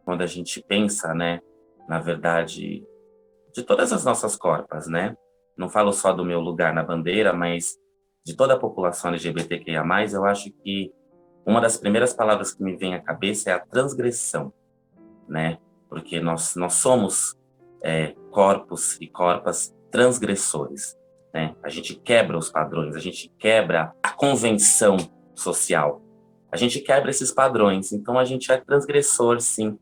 quando a gente pensa, né, na verdade, de todas as nossas corpas, né? Não falo só do meu lugar na bandeira, mas de toda a população LGBTQIA+, eu acho que uma das primeiras palavras que me vem à cabeça é a transgressão, né? Porque nós somos corpos e corpas transgressores, né? A gente quebra os padrões, a gente quebra a convenção social, a gente quebra esses padrões, então a gente é transgressor, sim.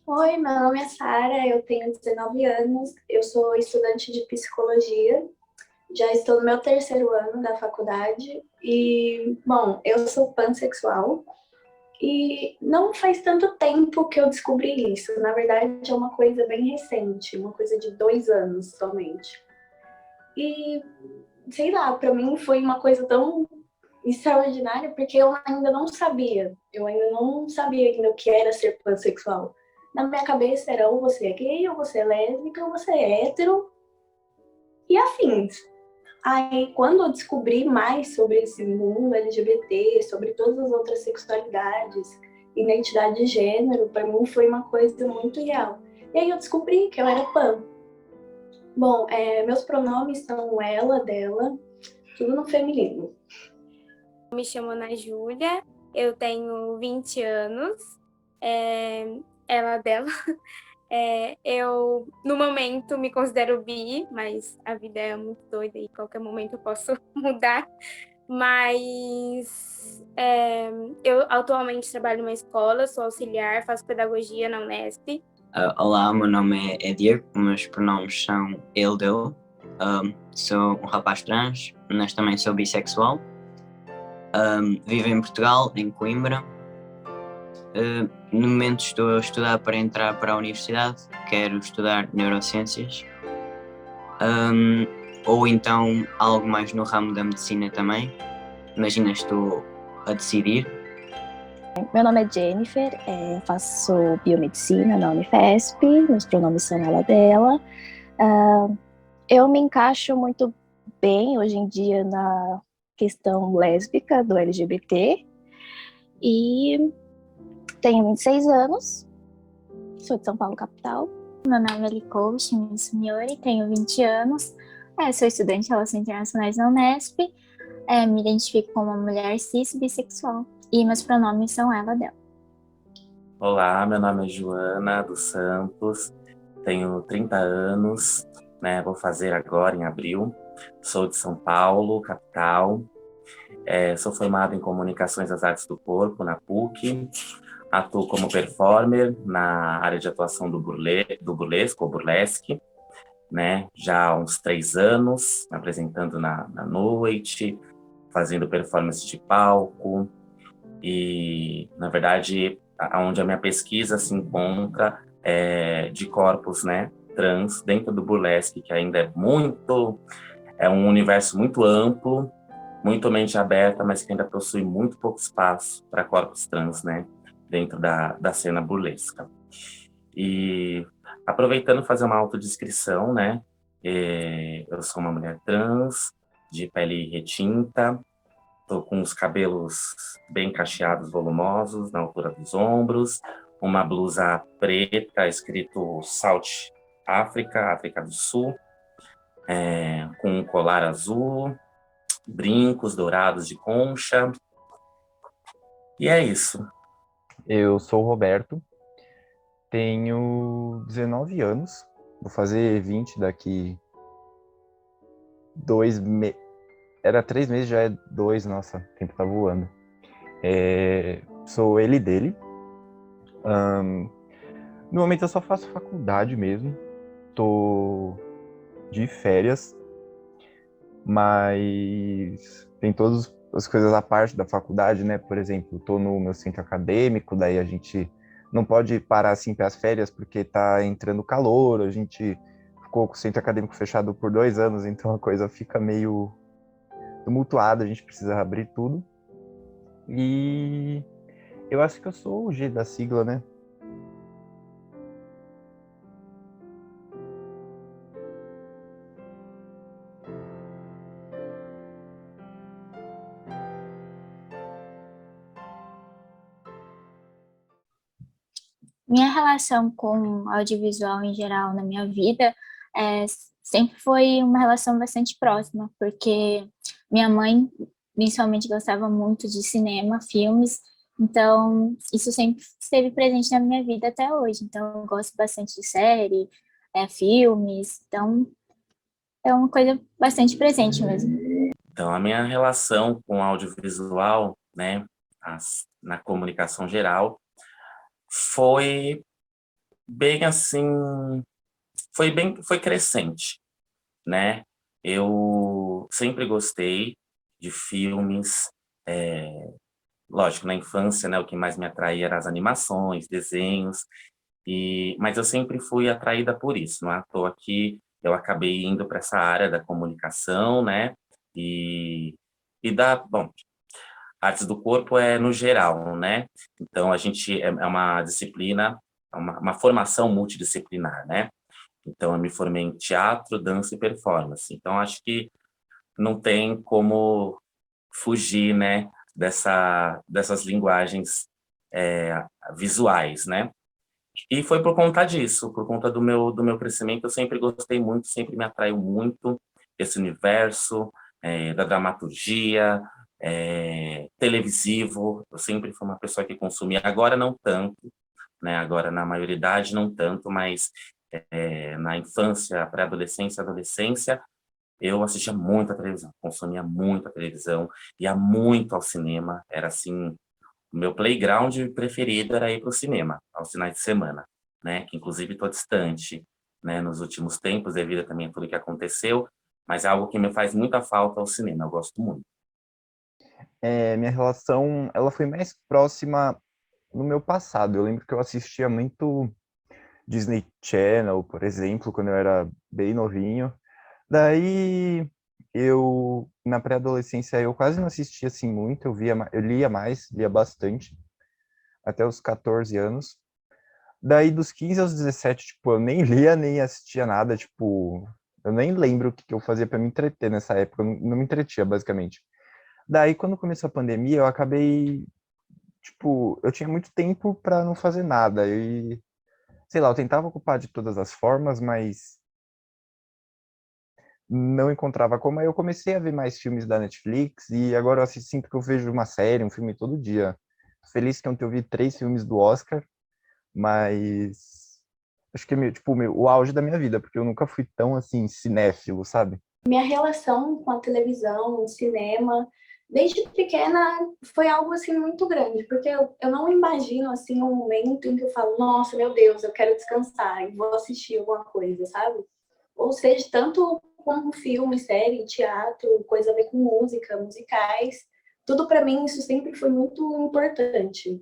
Oi, meu nome é Sara, eu tenho 19 anos, eu sou estudante de psicologia, já estou no meu terceiro ano da faculdade e, bom, eu sou pansexual e não faz tanto tempo que eu descobri isso, na verdade é uma coisa bem recente, uma coisa de 2 anos somente. E, sei lá, para mim foi uma coisa tão extraordinária porque eu ainda não sabia ainda o que era ser pansexual. Na minha cabeça era ou você é gay, ou você é lésbica, ou você é hétero e afins. Aí, quando eu descobri mais sobre esse mundo LGBT, sobre todas as outras sexualidades, identidade de gênero, para mim foi uma coisa muito real. E aí eu descobri que eu era pan. Bom, meus pronomes são ela, dela, tudo no feminino. Me chamo Ana Júlia, eu tenho 20 anos, ela dela. Eu, no momento, me considero bi, mas a vida é muito doida e qualquer momento eu posso mudar. Mas eu atualmente trabalho numa escola, sou auxiliar, faço pedagogia na Unesp. Olá, meu nome é Diego, meus pronomes são ele, dele. Sou um rapaz trans, mas também sou bissexual. Vivo em Portugal, em Coimbra. No momento estou a estudar para entrar para a universidade, quero estudar neurociências. Ou então algo mais no ramo da medicina também. Imagina, estou a decidir. Meu nome é Jennifer, faço biomedicina na Unifesp, meus pronomes são ela, dela. Eu me encaixo muito bem hoje em dia na questão lésbica do LGBT e tenho 26 anos, sou de São Paulo, capital. Meu nome é Licou Signori, tenho 20 anos, sou estudante de Relações Internacionais na Unesp, me identifico como uma mulher cis bissexual e meus pronomes são ela, dela. Olá, meu nome é Joana dos Santos, tenho 30 anos, né? Vou fazer agora em abril. Sou de São Paulo, capital. Sou formado em Comunicações das Artes do Corpo, na PUC. Atuo como performer na área de atuação do burlesco, ou burlesque, né? Já há uns 3 anos, me apresentando na noite, fazendo performance de palco. E, na verdade, onde a minha pesquisa se encontra de corpos, né, trans dentro do burlesque, que ainda é um universo muito amplo, muito mente aberta, mas que ainda possui muito pouco espaço para corpos trans, né, dentro da cena burlesca. E aproveitando fazer uma autodescrição, né, eu sou uma mulher trans, de pele retinta. Estou com os cabelos bem cacheados, volumosos, na altura dos ombros, uma blusa preta, escrito South África, África do Sul, com um colar azul, brincos dourados de concha. E é isso. Eu sou o Roberto, tenho 19 anos, vou fazer 20 daqui 2 meses. Era 3 meses, já é 2, nossa, o tempo tá voando. Sou ele e dele. No momento eu só faço faculdade mesmo, tô de férias, mas tem todas as coisas à parte da faculdade, né? Por exemplo, tô no meu centro acadêmico, daí a gente não pode parar assim para as férias porque tá entrando calor, a gente ficou com o centro acadêmico fechado por 2 anos, então a coisa fica meio tumultuada, a gente precisa abrir tudo. E eu acho que eu sou o G da sigla, né? Minha relação com audiovisual em geral na minha vida é, sempre foi uma relação bastante próxima, porque minha mãe, principalmente, gostava muito de cinema, filmes, então isso sempre esteve presente na minha vida até hoje. Então eu gosto bastante de série, filmes, então é uma coisa bastante presente mesmo. Então, a minha relação com o audiovisual, né, na comunicação geral, foi bem assim, foi crescente, né? Eu sempre gostei de filmes, lógico, na infância, né, o que mais me atraía eram as animações, desenhos, mas eu sempre fui atraída por isso, não é à toa que eu acabei indo para essa área da comunicação, né? E, bom, artes do corpo é no geral, né? Então a gente é uma disciplina, uma formação multidisciplinar, né? Então eu me formei em teatro, dança e performance. Então acho que não tem como fugir, né, dessas linguagens visuais, né? E foi por conta disso, por conta do meu crescimento, eu sempre gostei muito, sempre me atraiu muito esse universo da dramaturgia, televisivo. Eu sempre fui uma pessoa que consumia, agora não tanto, né? Agora na maioridade não tanto, mas na infância, pré-adolescência, adolescência, eu assistia muito a televisão, consumia muito a televisão, ia muito ao cinema, era assim, o meu playground preferido era ir para o cinema, aos finais de semana, né? Que inclusive estou distante, né? Nos últimos tempos, devido também a tudo que aconteceu, mas é algo que me faz muita falta ao cinema, eu gosto muito. Minha relação, ela foi mais próxima no meu passado. Eu lembro que eu assistia muito Disney Channel, por exemplo, quando eu era bem novinho. Daí na pré-adolescência, eu quase não assistia assim muito, eu lia mais, lia bastante, até os 14 anos. Daí dos 15 aos 17, tipo, eu nem lia, nem assistia nada, tipo, eu nem lembro o que eu fazia para me entreter nessa época, eu não me entretia, basicamente. Daí, quando começou a pandemia, eu acabei, tipo, eu tinha muito tempo para não fazer nada, e, sei lá, eu tentava ocupar de todas as formas, mas não encontrava como. Aí eu comecei a ver mais filmes da Netflix e agora eu sinto que eu vejo uma série, um filme todo dia. Tô feliz que ontem eu vi 3 filmes do Oscar, mas acho que é meio, tipo, o auge da minha vida, porque eu nunca fui tão, assim, cinéfilo, sabe? Minha relação com a televisão, o cinema, desde pequena foi algo assim muito grande, porque eu não imagino assim um momento em que eu falo, nossa, meu Deus, eu quero descansar e vou assistir alguma coisa, sabe? Ou seja, tanto como filme, série, teatro, coisa a ver com música, musicais, tudo para mim isso sempre foi muito importante.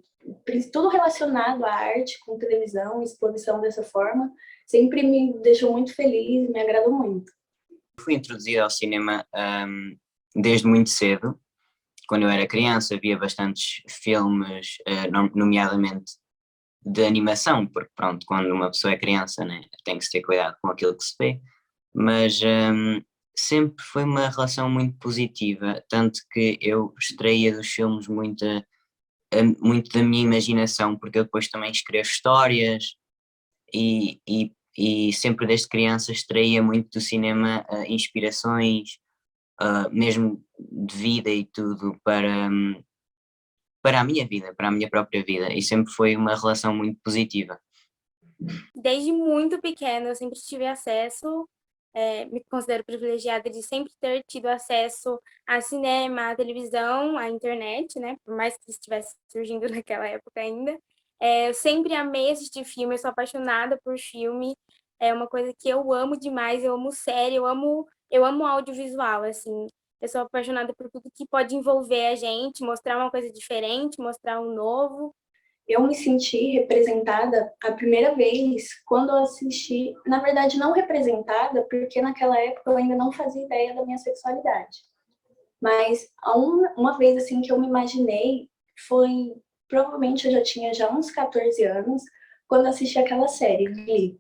Tudo relacionado à arte, com televisão, exposição dessa forma, sempre me deixou muito feliz, me agradou muito. Fui introduzida ao cinema desde muito cedo. Quando eu era criança via bastantes filmes, nomeadamente de animação, porque pronto, quando uma pessoa é criança, né, tem que se ter cuidado com aquilo que se vê, mas sempre foi uma relação muito positiva, tanto que eu extraía dos filmes muito da minha imaginação, porque eu depois também escrevo histórias e sempre desde criança extraía muito do cinema inspirações, mesmo de vida e tudo, para a minha vida, para a minha própria vida, e sempre foi uma relação muito positiva. Desde muito pequena eu sempre tive acesso, me considero privilegiada de sempre ter tido acesso a cinema, a televisão, à internet, né? Por mais que estivesse surgindo naquela época ainda. Eu sempre amei assistir filme, eu sou apaixonada por filme, é uma coisa que eu amo demais, eu amo série, eu amo audiovisual, assim. Eu sou apaixonada por tudo que pode envolver a gente, mostrar uma coisa diferente, mostrar um novo. Eu me senti representada a primeira vez quando eu assisti, na verdade não representada, porque naquela época eu ainda não fazia ideia da minha sexualidade. Mas uma vez assim que eu me imaginei foi, provavelmente eu já tinha já uns 14 anos, quando assisti aquela série, Glee.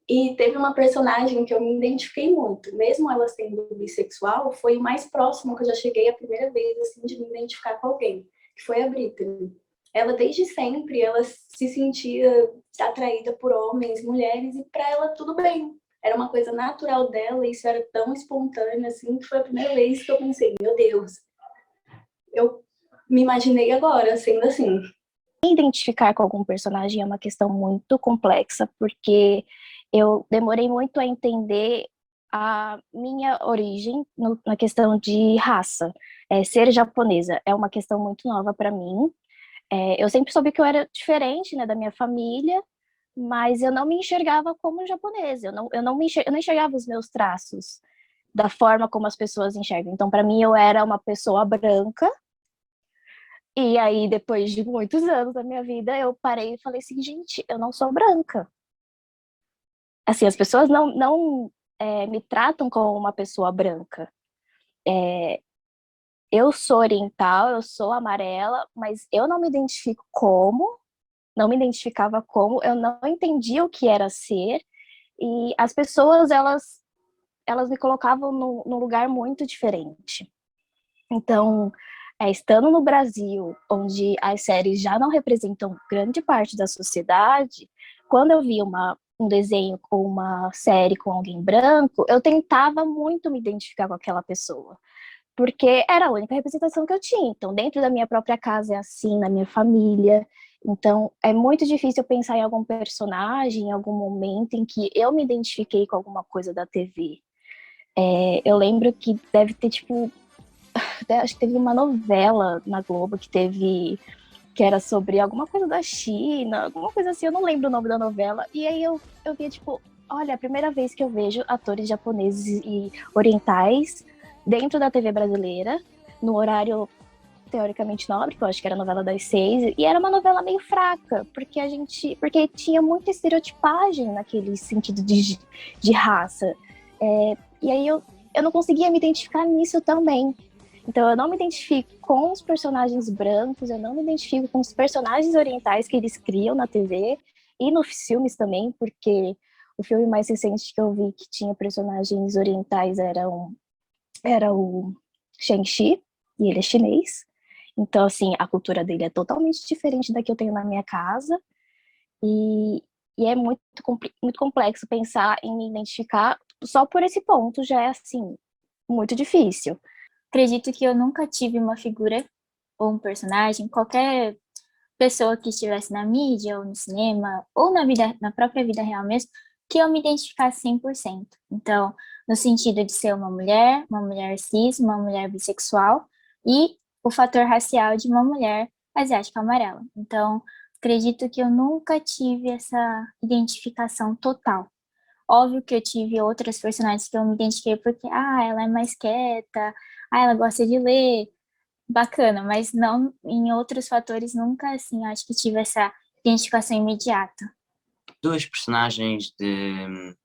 E teve uma personagem que eu me identifiquei muito, mesmo ela sendo bissexual, foi o mais próximo que eu já cheguei a primeira vez assim de me identificar com alguém, que foi a Britney. ela desde sempre, ela se sentia atraída por homens, mulheres, e para ela tudo bem. Era uma coisa natural dela, e isso era tão espontâneo, assim, que foi a primeira vez que eu pensei, meu Deus, eu me imaginei agora, sendo assim. Identificar com algum personagem é uma questão muito complexa, porque eu demorei muito a entender a minha origem na questão de raça. Ser japonesa é uma questão muito nova para mim. Eu sempre soube que eu era diferente, né, da minha família, mas eu não me enxergava como japonesa. Eu não enxergava os meus traços da forma como as pessoas enxergam. Então, para mim, eu era uma pessoa branca. E aí, depois de muitos anos da minha vida, eu parei e falei assim, gente, eu não sou branca. Assim, as pessoas não me tratam como uma pessoa branca. Eu sou oriental, eu sou amarela, mas eu não me identifico como, não me identificava como, eu não entendia o que era ser, e as pessoas, elas me colocavam num lugar muito diferente. Então, estando no Brasil, onde as séries já não representam grande parte da sociedade, quando eu via um desenho com uma série com alguém branco, eu tentava muito me identificar com aquela pessoa, porque era a única representação que eu tinha. Então, dentro da minha própria casa é assim, na minha família. Então, é muito difícil pensar em algum personagem, em algum momento em que eu me identifiquei com alguma coisa da TV. Eu lembro que deve ter, tipo, acho que teve uma novela na Globo que era sobre alguma coisa da China, alguma coisa assim, eu não lembro o nome da novela. E aí eu via, tipo, olha, a primeira vez que eu vejo atores japoneses e orientais dentro da TV brasileira, no horário teoricamente nobre, que eu acho que era a novela das 6, e era uma novela meio fraca, porque tinha muita estereotipagem naquele sentido de raça. E aí eu não conseguia me identificar nisso também. Então eu não me identifico com os personagens brancos, eu não me identifico com os personagens orientais que eles criam na TV e nos filmes também, porque o filme mais recente que eu vi que tinha personagens orientais era o Shang-Chi, e ele é chinês. Então, assim, a cultura dele é totalmente diferente da que eu tenho na minha casa. E, e é muito complexo pensar em me identificar só por esse ponto, já é, assim, muito difícil. Acredito que eu nunca tive uma figura ou um personagem, qualquer pessoa que estivesse na mídia ou no cinema ou na própria vida real mesmo, que eu me identificasse 100%. Então, no sentido de ser uma mulher cis, uma mulher bissexual e o fator racial de uma mulher asiática amarela. Então, acredito que eu nunca tive essa identificação total. Óbvio que eu tive outras personagens que eu me identifiquei porque, ela é mais quieta, ela gosta de ler, bacana, mas não em outros fatores nunca, assim, acho que tive essa identificação imediata. Duas personagens de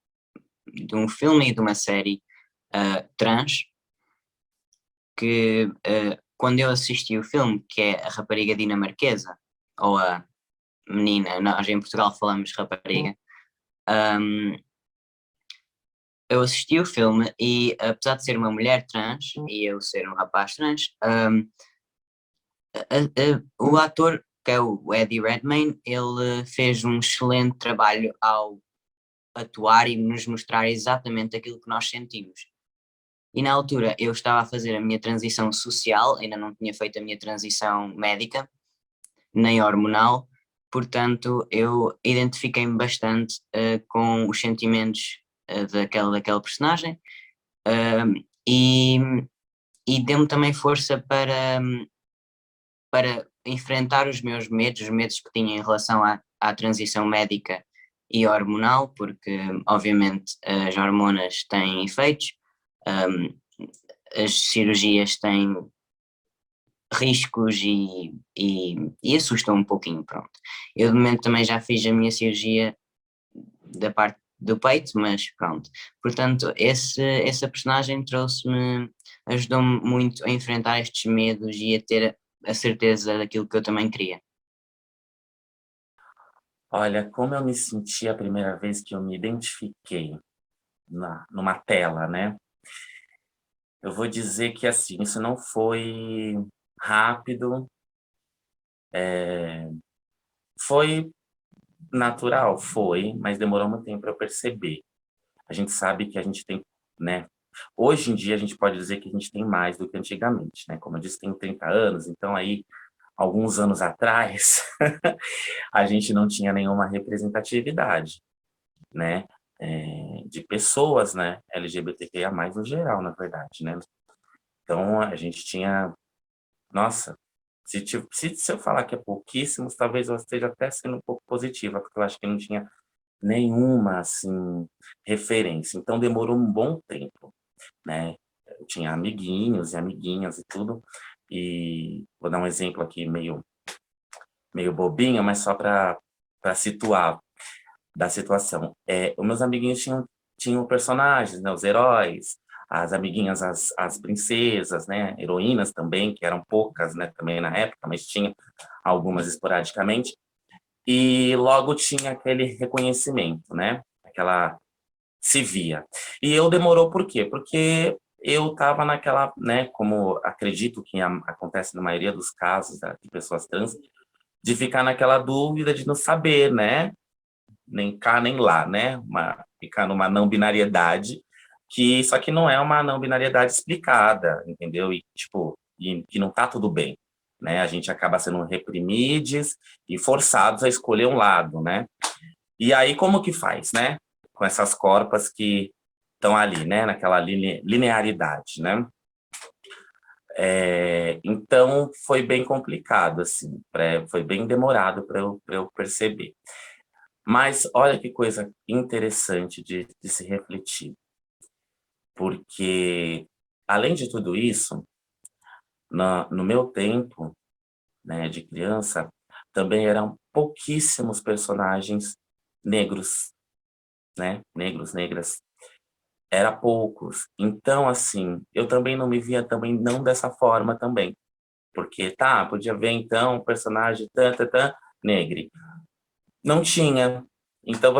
um filme e de uma série trans, que quando eu assisti o filme, que é a rapariga dinamarquesa, ou a menina, nós em Portugal falamos rapariga, eu assisti o filme e, apesar de ser uma mulher trans e eu ser um rapaz trans, o ator, que é o Eddie Redmayne, ele fez um excelente trabalho ao atuar e nos mostrar exatamente aquilo que nós sentimos. E na altura eu estava a fazer a minha transição social, ainda não tinha feito a minha transição médica, nem hormonal, portanto eu identifiquei-me bastante com os sentimentos daquela personagem, e, e deu-me também força para enfrentar os medos que tinha em relação à transição médica e hormonal, porque obviamente as hormonas têm efeitos, as cirurgias têm riscos e assustam um pouquinho, pronto. Eu de momento também já fiz a minha cirurgia da parte do peito, mas pronto. Portanto, essa personagem ajudou-me muito a enfrentar estes medos e a ter a certeza daquilo que eu também queria. Olha, como eu me senti a primeira vez que eu me identifiquei numa tela, né? Eu vou dizer que, assim, isso não foi rápido, Foi natural? Foi, mas demorou muito tempo para eu perceber. A gente sabe que a gente tem, né? Hoje em dia a gente pode dizer que a gente tem mais do que antigamente, né? Como eu disse, tenho 30 anos, então aí, alguns anos atrás, a gente não tinha nenhuma representatividade, né? De pessoas, né? LGBTQIA+, no geral, na verdade, né? Então, a gente tinha... Nossa, se eu falar que é pouquíssimos, talvez eu esteja até sendo um pouco positiva, porque eu acho que não tinha nenhuma, assim, referência. Então, demorou um bom tempo, né? Eu tinha amiguinhos e amiguinhas e tudo, e vou dar um exemplo aqui meio bobinho, mas só para situar da situação. Os meus amiguinhos tinham personagens, né? Os heróis, as amiguinhas, as princesas, né? Heroínas também, que eram poucas, né? Também na época, mas tinha algumas esporadicamente. E logo tinha aquele reconhecimento, né? Aquela se via. E eu demorou por quê? Porque eu estava naquela, né? Como acredito que acontece na maioria dos casos de pessoas trans, de ficar naquela dúvida de não saber, né? Nem cá nem lá, né? Ficar numa não binariedade, só que não é uma não binariedade explicada, entendeu? E tipo, que não tá tudo bem, né? A gente acaba sendo reprimidos e forçados a escolher um lado, né? E aí como que faz, né? Com essas corpas que estão ali, né? Naquela linearidade, né? Então foi bem complicado, assim, foi bem demorado para eu perceber. Mas olha que coisa interessante de se refletir, porque, além de tudo isso, no meu tempo, né, de criança, também eram pouquíssimos personagens negros, né, negros, negras, era poucos. Então, assim, eu também não me via também não dessa forma também, porque, tá, podia ver então um personagem negro. Não tinha. Então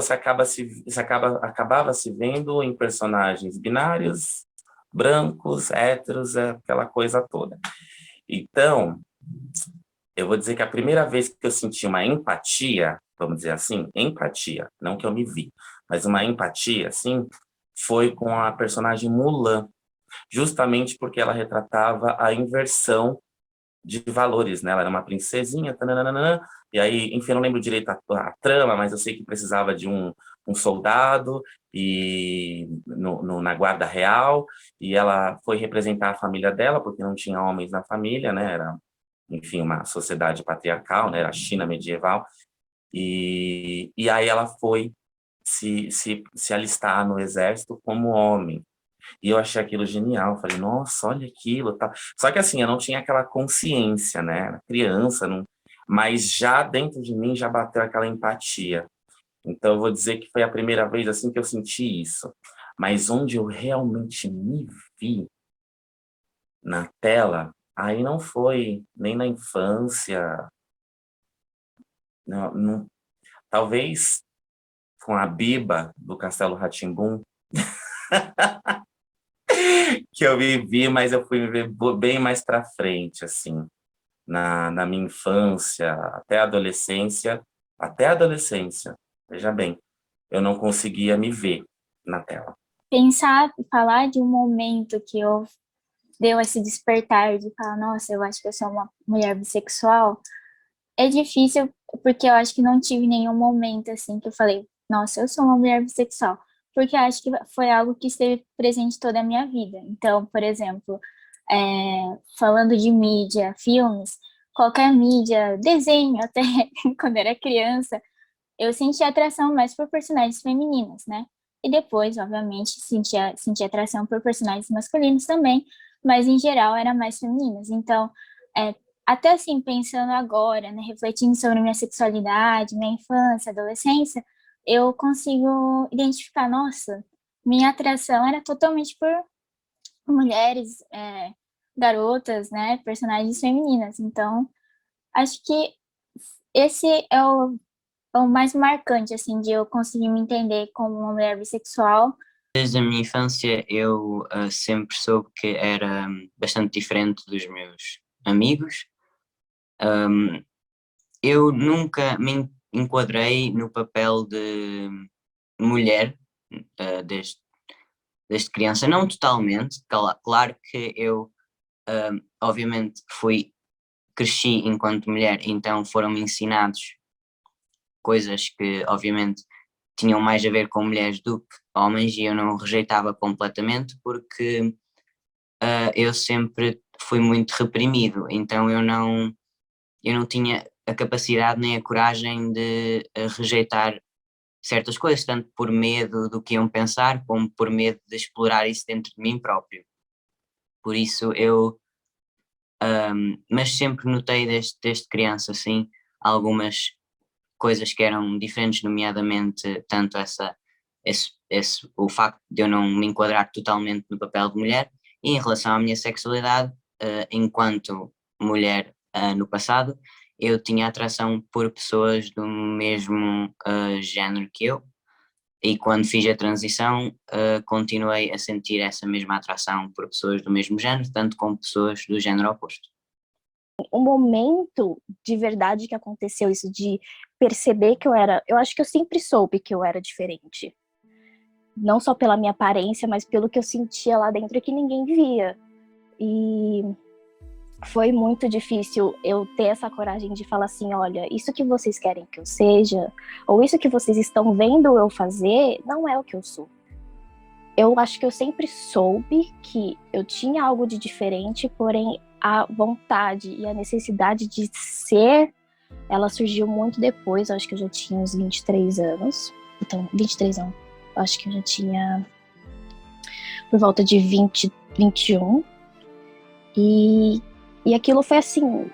acabava se vendo em personagens binários, brancos, héteros, aquela coisa toda. Então, eu vou dizer que a primeira vez que eu senti uma empatia, vamos dizer assim, empatia, não que eu me vi, mas uma empatia, assim, foi com a personagem Mulan, justamente porque ela retratava a inversão de valores, né? Ela era uma princesinha, tananana, e aí, enfim, eu não lembro direito a trama, mas eu sei que precisava de um soldado e na guarda real, e ela foi representar a família dela, porque não tinha homens na família, né? Era, enfim, uma sociedade patriarcal, né? Era a China medieval, e aí ela foi se alistar no exército como homem. E eu achei aquilo genial. Falei, nossa, olha aquilo, tá. Só que assim, eu não tinha aquela consciência, né? Era criança, não... mas já dentro de mim já bateu aquela empatia. Então eu vou dizer que foi a primeira vez assim que eu senti isso. Mas onde eu realmente me vi na tela, aí não foi nem na infância, talvez com a Biba do Castelo rá que eu vivi, mas eu fui ver bem mais para frente, assim, na minha infância, até a adolescência, veja bem, eu não conseguia me ver na tela. Pensar, falar de um momento que eu deu esse despertar de falar, nossa, eu acho que eu sou uma mulher bissexual, é difícil porque eu acho que não tive nenhum momento assim que eu falei, nossa, eu sou uma mulher bissexual, porque eu acho que foi algo que esteve presente toda a minha vida. Então, por exemplo, falando de mídia, filmes, qualquer mídia, desenho até, quando era criança, eu sentia atração mais por personagens femininas, né? E depois, obviamente, sentia atração por personagens masculinos também, mas em geral era mais femininas. Então, até assim, pensando agora, né, refletindo sobre minha sexualidade, minha infância, adolescência, eu consigo identificar, nossa, minha atração era totalmente por mulheres, garotas, né, personagens femininas. Então, acho que esse é o mais marcante, assim, de eu conseguir me entender como uma mulher bissexual. Desde a minha infância eu sempre soube que era bastante diferente dos meus amigos. eu nunca me enquadrei no papel de mulher, desde criança, não totalmente, claro que eu, obviamente, cresci enquanto mulher, então foram-me ensinados coisas que, obviamente, tinham mais a ver com mulheres do que homens, e eu não rejeitava completamente, porque eu sempre fui muito reprimido, então eu não tinha a capacidade nem a coragem de rejeitar certas coisas, tanto por medo do que iam pensar, como por medo de explorar isso dentro de mim próprio. Por isso mas sempre notei desde criança, assim, algumas coisas que eram diferentes, nomeadamente tanto o facto de eu não me enquadrar totalmente no papel de mulher, e em relação à minha sexualidade, enquanto mulher no passado, eu tinha atração por pessoas do mesmo género que eu, e quando fiz a transição, continuei a sentir essa mesma atração por pessoas do mesmo género, tanto como pessoas do género oposto. O momento de verdade que aconteceu isso, de perceber que eu acho que eu sempre soube que eu era diferente. Não só pela minha aparência, mas pelo que eu sentia lá dentro que ninguém via. E foi muito difícil eu ter essa coragem de falar assim, olha, isso que vocês querem que eu seja, ou isso que vocês estão vendo eu fazer, não é o que eu sou. Eu acho que eu sempre soube que eu tinha algo de diferente, porém a vontade e a necessidade de ser, ela surgiu muito depois. Eu acho que eu já tinha uns 23 anos. Então, 23 não. Eu acho que eu já tinha por volta de 20, 21. E aquilo foi assim,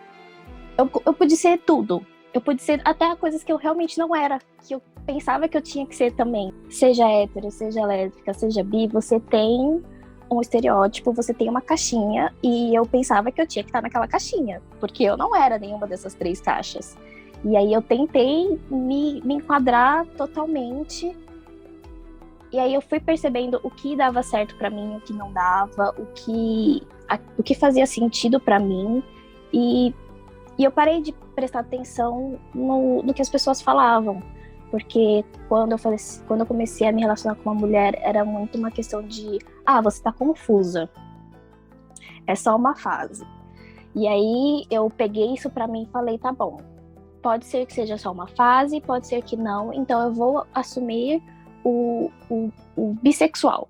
eu pude ser tudo. Eu pude ser até coisas que eu realmente não era, que eu pensava que eu tinha que ser também. Seja hétero, seja lésbica, seja bi, você tem um estereótipo, você tem uma caixinha, e eu pensava que eu tinha que estar naquela caixinha, porque eu não era nenhuma dessas 3 caixas. E aí eu tentei me enquadrar totalmente, e aí eu fui percebendo o que dava certo pra mim, o que não dava, o que fazia sentido pra mim, e eu parei de prestar atenção no que as pessoas falavam, porque quando eu comecei a me relacionar com uma mulher, era muito uma questão de, você tá confusa, é só uma fase. E aí eu peguei isso pra mim e falei, tá bom, pode ser que seja só uma fase, pode ser que não, então eu vou assumir o bissexual,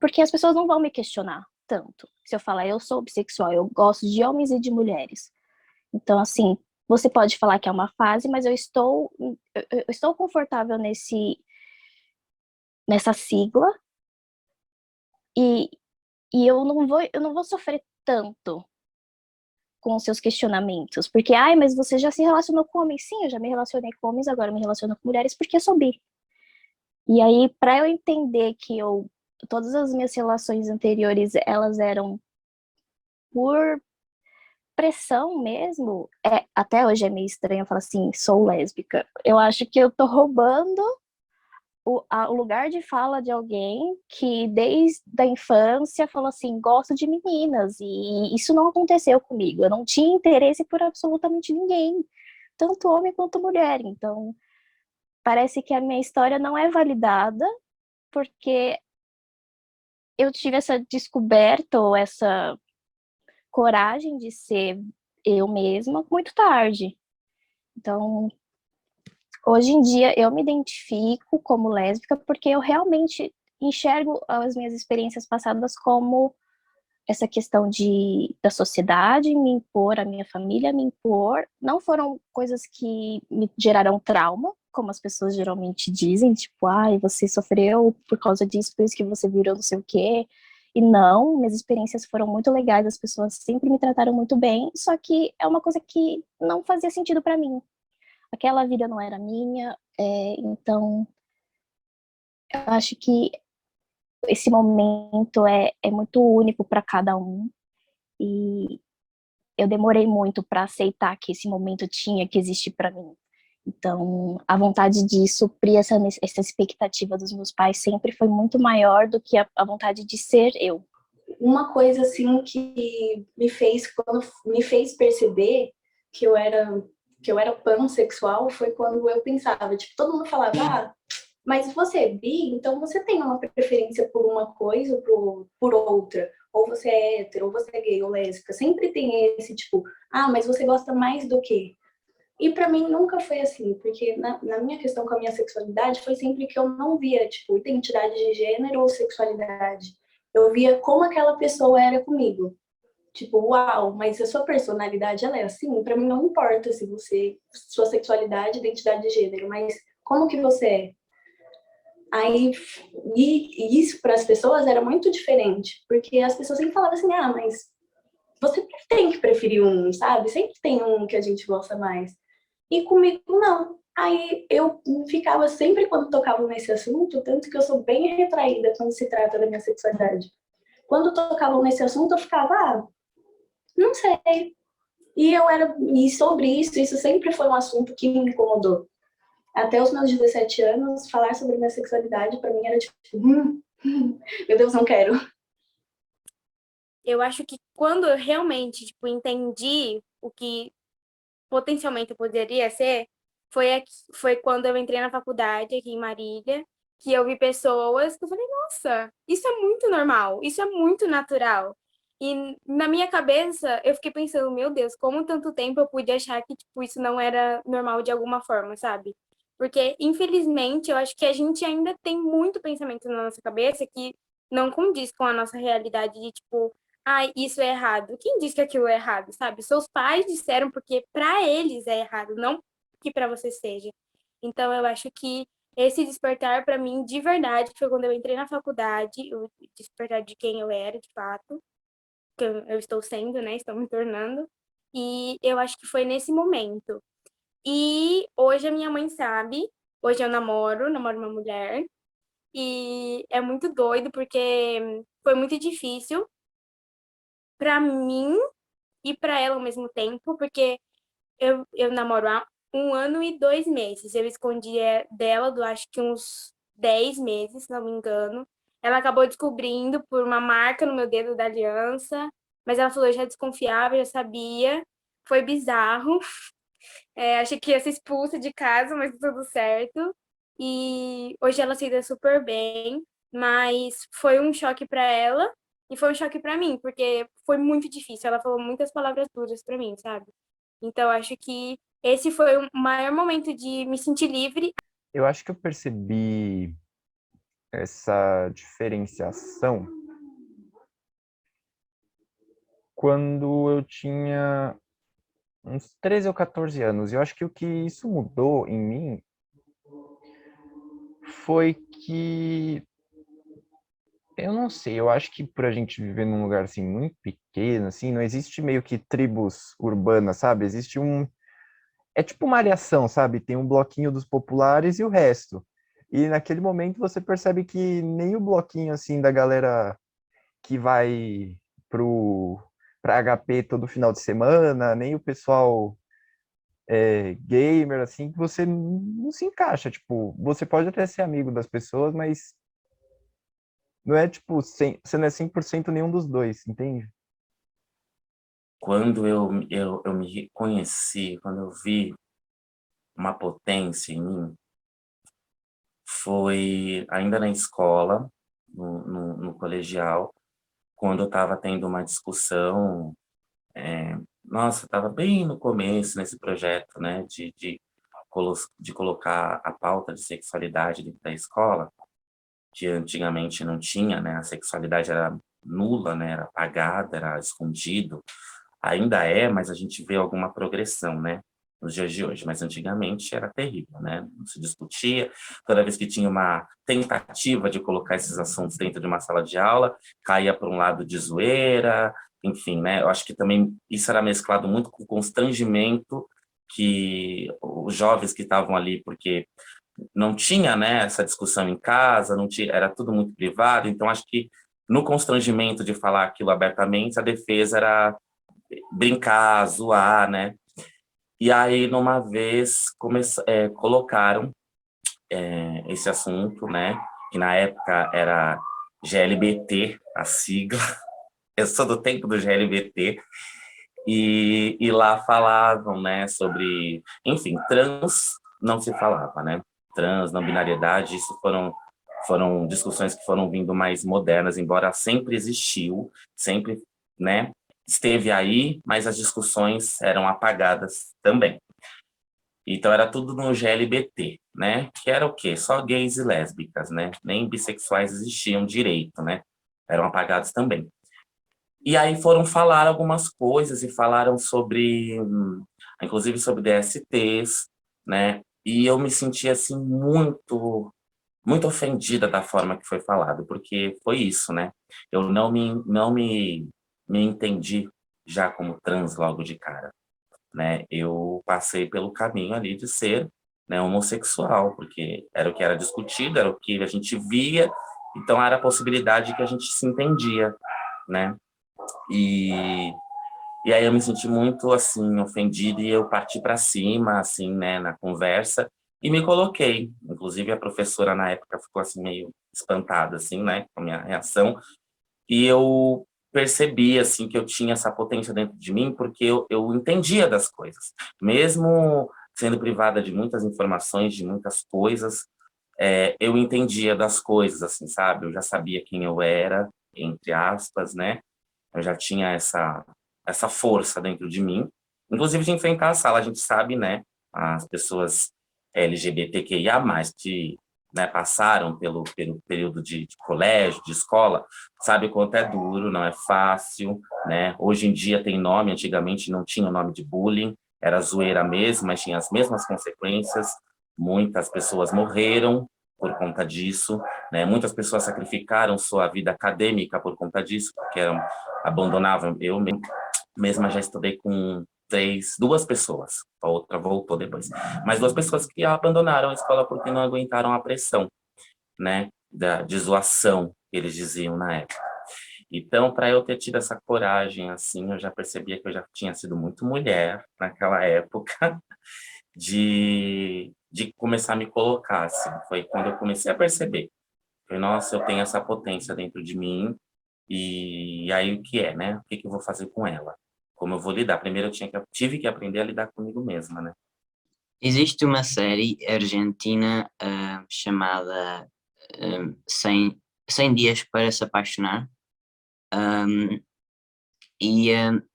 porque as pessoas não vão me questionar tanto se eu falar eu sou bissexual, eu gosto de homens e de mulheres. Então, assim, você pode falar que é uma fase, mas eu estou confortável nessa sigla, e eu não vou sofrer tanto com os seus questionamentos, porque, mas você já se relacionou com homens? Sim, eu já me relacionei com homens, agora eu me relaciono com mulheres porque eu sou bi. E aí, para eu entender que todas as minhas relações anteriores, elas eram por pressão mesmo, até hoje é meio estranho eu falar assim, sou lésbica. Eu acho que eu tô roubando o lugar de fala de alguém que desde a infância falou assim, gosto de meninas, e isso não aconteceu comigo. Eu não tinha interesse por absolutamente ninguém, tanto homem quanto mulher. Então, parece que a minha história não é validada, porque eu tive essa descoberta, ou essa coragem de ser eu mesma muito tarde. Então, hoje em dia eu me identifico como lésbica porque eu realmente enxergo as minhas experiências passadas como essa questão da sociedade me impor, a minha família me impor. Não foram coisas que me geraram trauma, como as pessoas geralmente dizem, tipo, você sofreu por causa disso, por isso que você virou não sei o quê. E não, minhas experiências foram muito legais, as pessoas sempre me trataram muito bem, só que é uma coisa que não fazia sentido para mim. Aquela vida não era minha, então eu acho que esse momento é muito único para cada um, e eu demorei muito para aceitar que esse momento tinha que existir para mim. Então, a vontade de suprir essa expectativa dos meus pais sempre foi muito maior do que a vontade de ser eu. Uma coisa assim que me fez perceber que que eu era pansexual foi quando eu pensava, tipo, todo mundo falava, mas você é bi, então você tem uma preferência por uma coisa ou por outra. Ou você é hétero, ou você é gay ou lésbica. Sempre tem esse, tipo, mas você gosta mais do quê? E pra mim nunca foi assim, porque na minha questão com a minha sexualidade foi sempre que eu não via, tipo, identidade de gênero ou sexualidade. Eu via como aquela pessoa era comigo. Tipo, uau, mas a sua personalidade, ela é assim? Pra mim não importa se sua sexualidade, identidade de gênero, mas como que você é? Aí, e isso para as pessoas era muito diferente, porque as pessoas sempre falavam assim, mas você tem que preferir um, sabe? Sempre tem um que a gente gosta mais. E comigo, não. Aí eu ficava sempre quando tocavam nesse assunto, tanto que eu sou bem retraída quando se trata da minha sexualidade. Quando tocavam nesse assunto, eu ficava, não sei. E sobre isso sempre foi um assunto que me incomodou. Até os meus 17 anos, falar sobre minha sexualidade para mim era tipo, meu Deus, não quero. Eu acho que quando eu realmente, tipo, entendi o que potencialmente eu poderia ser, foi quando eu entrei na faculdade aqui em Marília, que eu vi pessoas que eu falei, nossa, isso é muito normal, isso é muito natural. E na minha cabeça, eu fiquei pensando, meu Deus, como tanto tempo eu pude achar que, tipo, isso não era normal de alguma forma, sabe? Porque, infelizmente, eu acho que a gente ainda tem muito pensamento na nossa cabeça que não condiz com a nossa realidade de, tipo, isso é errado. Quem diz que aquilo é errado, sabe? Seus pais disseram porque para eles é errado, não que para você seja. Então, eu acho que esse despertar para mim, de verdade, foi quando eu entrei na faculdade, o despertar de quem eu era, de fato, que eu estou sendo, né? Estou me tornando. E eu acho que foi nesse momento. E hoje a minha mãe sabe, hoje eu namoro uma mulher, e é muito doido porque foi muito difícil para mim e para ela ao mesmo tempo, porque eu namoro há 1 ano e 2 meses. Eu escondi dela do acho que uns 10 meses, se não me engano. Ela acabou descobrindo por uma marca no meu dedo da aliança, mas ela falou, eu já desconfiava, já sabia. Foi bizarro. Achei que ia ser expulsa de casa, mas tudo certo. E hoje ela se dá super bem, mas foi um choque para ela e foi um choque para mim, porque foi muito difícil. Ela falou muitas palavras duras para mim, sabe? Então acho que esse foi o maior momento de me sentir livre. Eu acho que eu percebi essa diferenciação quando eu tinha uns 13 ou 14 anos. Eu acho que o que isso mudou em mim foi que, eu não sei, eu acho que por a gente viver num lugar assim muito pequeno, assim, não existe meio que tribos urbanas, sabe? Existe é tipo uma variação, sabe? Tem um bloquinho dos populares e o resto. E naquele momento você percebe que nem o bloquinho assim da galera que vai pro para HP todo final de semana, nem o pessoal gamer, assim, que você não se encaixa. Tipo, você pode até ser amigo das pessoas, mas não é tipo, você não é 100% nenhum dos dois, entende? Quando eu me reconheci, quando eu vi uma potência em mim, foi ainda na escola, no colegial, quando eu estava tendo uma discussão. Nossa, estava bem no começo nesse projeto, né, de colocar a pauta de sexualidade dentro da escola, que antigamente não tinha, né, a sexualidade era nula, né, era apagada, era escondido. Ainda é, mas a gente vê alguma progressão, né, nos dias de hoje. Mas antigamente era terrível, né, não se discutia. Toda vez que tinha uma tentativa de colocar esses assuntos dentro de uma sala de aula, caía para um lado de zoeira, enfim, né, eu acho que também isso era mesclado muito com o constrangimento que os jovens que estavam ali, porque não tinha, né, essa discussão em casa, não tinha, era tudo muito privado, então acho que no constrangimento de falar aquilo abertamente, a defesa era brincar, zoar, né? E aí, numa vez, colocaram esse assunto, né? Que na época era GLBT, a sigla. Eu sou do tempo do GLBT. E lá falavam, né, sobre, enfim, trans não se falava, né? Trans, não binariedade, isso foram discussões que foram vindo mais modernas, embora sempre existiu, sempre, né, esteve aí, mas as discussões eram apagadas também. Então era tudo no GLBT, né? Que era o quê? Só gays e lésbicas, né? Nem bissexuais existiam direito, né? Eram apagados também. E aí foram falar algumas coisas e falaram sobre, inclusive sobre DSTs, né? E eu me senti assim muito ofendida da forma que foi falado, porque foi isso, né? Eu não me entendi já como trans logo de cara, né? Eu passei pelo caminho ali de ser, né, homossexual, porque era o que era discutido, era o que a gente via, então era a possibilidade que a gente se entendia, né? E, e aí eu me senti muito, assim, ofendida e eu parti para cima, assim, né, na conversa e me coloquei. Inclusive a professora na época ficou, assim, meio espantada, assim, né, com a minha reação. E eu percebi, assim, que eu tinha essa potência dentro de mim porque eu entendia das coisas. Mesmo sendo privada de muitas informações, de muitas coisas, eu entendia das coisas, assim, sabe? Eu já sabia quem eu era, entre aspas, né? Eu já tinha essa força dentro de mim, inclusive de enfrentar a sala. A gente sabe, né, as pessoas LGBTQIA+, que, né, passaram pelo período de colégio, de escola, sabe o quanto é duro, não é fácil, né? Hoje em dia tem nome, antigamente não tinha o nome de bullying, era zoeira mesmo, mas tinha as mesmas consequências. Muitas pessoas morreram por conta disso, né? Muitas pessoas sacrificaram sua vida acadêmica por conta disso, porque abandonavam. Eu mesma já estudei com duas pessoas, a outra voltou depois, mas duas pessoas que abandonaram a escola porque não aguentaram a pressão, né, de zoação, que eles diziam na época. Então, para eu ter tido essa coragem, assim, eu já percebia que eu já tinha sido muito mulher naquela época, de começar a me colocar, assim. Foi quando eu comecei a perceber. Falei, nossa, eu tenho essa potência dentro de mim, e aí o que é, né? O que que eu vou fazer com ela? Como eu vou lidar? Primeiro tive que aprender a lidar comigo mesma, né? Existe uma série argentina chamada 100 Dias para se Apaixonar. Um,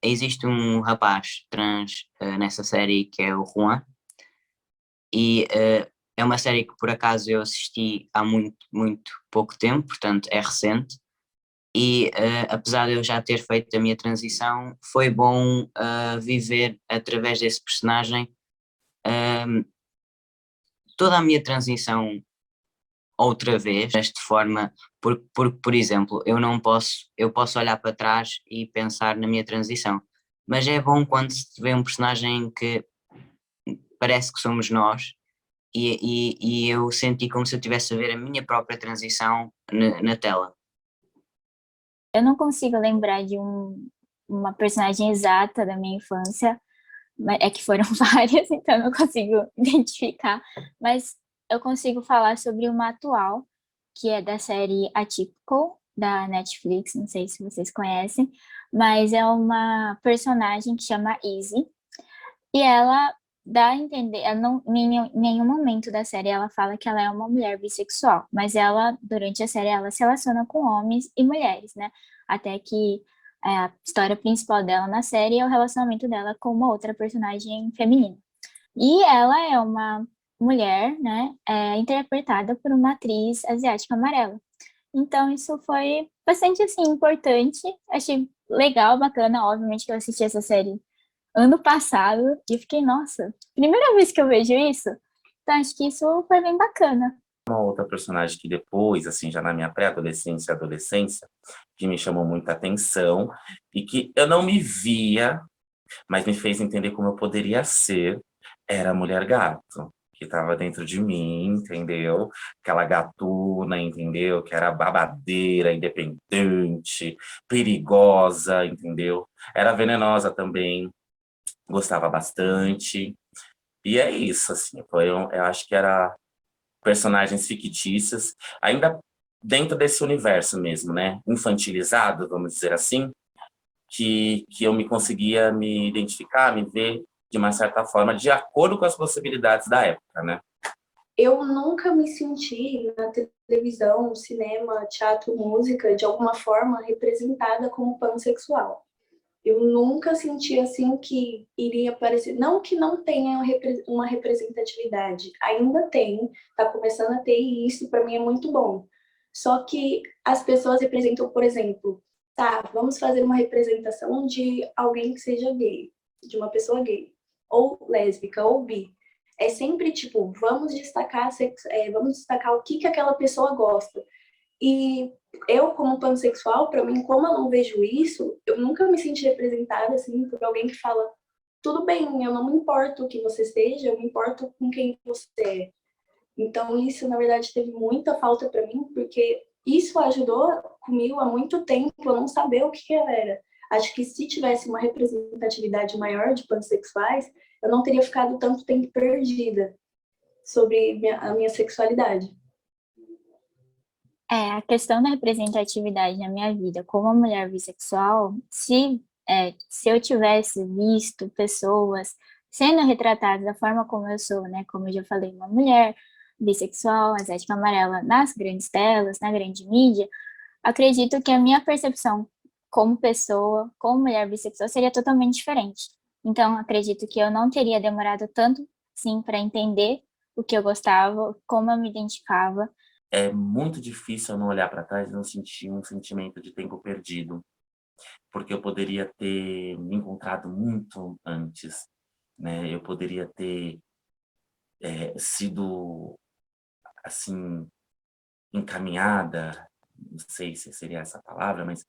existe um rapaz trans nessa série que é o Juan, e é uma série que por acaso eu assisti há muito pouco tempo, portanto é recente, e apesar de eu já ter feito a minha transição, foi bom viver através desse personagem um, toda a minha transição outra vez, desta forma, porque, por exemplo, eu posso olhar para trás e pensar na minha transição, mas é bom quando se vê um personagem que parece que somos nós, e eu senti como se eu estivesse a ver a minha própria transição na tela. Eu não consigo lembrar de uma personagem exata da minha infância, é que foram várias, então eu não consigo identificar, mas eu consigo falar sobre uma atual, que é da série Atypical, da Netflix, não sei se vocês conhecem, mas é uma personagem que chama Izzy, e ela dá a entender, ela não, em nenhum momento da série ela fala que ela é uma mulher bissexual, mas ela, durante a série, ela se relaciona com homens e mulheres, né? Até que a história principal dela na série é o relacionamento dela com uma outra personagem feminina. E ela é uma mulher, né, interpretada por uma atriz asiática amarela. Então isso foi bastante, assim, importante, achei legal, bacana, obviamente que eu assisti essa série ano passado e eu fiquei, nossa, primeira vez que eu vejo isso, então acho que isso foi bem bacana. Uma outra personagem que depois, assim, já na minha pré-adolescência e adolescência, que me chamou muita atenção e que eu não me via, mas me fez entender como eu poderia ser, era a Mulher Gato, que estava dentro de mim, entendeu? Aquela gatuna, entendeu? Que era babadeira, independente, perigosa, entendeu? Era venenosa também, gostava bastante. E é isso, assim, eu acho que era personagens fictícios, ainda dentro desse universo mesmo, né? Infantilizado, vamos dizer assim, que eu me conseguia me identificar, me ver de uma certa forma, de acordo com as possibilidades da época, né? Eu nunca me senti na televisão, cinema, teatro, música, de alguma forma representada como pansexual. Eu nunca senti assim que iria aparecer, não que não tenha uma representatividade, ainda tem, tá começando a ter e isso para mim é muito bom. Só que as pessoas representam, por exemplo, tá, vamos fazer uma representação de alguém que seja gay, de uma pessoa gay, ou lésbica, ou bi. É sempre tipo, vamos destacar o que aquela pessoa gosta. E eu, como pansexual, para mim, como eu não vejo isso, eu nunca me senti representada assim por alguém que fala: tudo bem, eu não me importo o que você seja, eu me importo com quem você é. Então, isso, na verdade, teve muita falta para mim, porque isso ajudou comigo há muito tempo eu não saber o que eu era. Acho que se tivesse uma representatividade maior de pansexuais, eu não teria ficado tanto tempo perdida sobre a minha sexualidade. A questão da representatividade na minha vida como mulher bissexual, se eu tivesse visto pessoas sendo retratadas da forma como eu sou, né, como eu já falei, uma mulher bissexual, asiática amarela, nas grandes telas, na grande mídia, acredito que a minha percepção como pessoa, como mulher bissexual, seria totalmente diferente. Então, acredito que eu não teria demorado tanto, sim, para entender o que eu gostava, como eu me identificava. É muito difícil eu não olhar para trás e não sentir um sentimento de tempo perdido, porque eu poderia ter me encontrado muito antes, né? Eu poderia ter sido, assim, encaminhada, não sei se seria essa a palavra, mas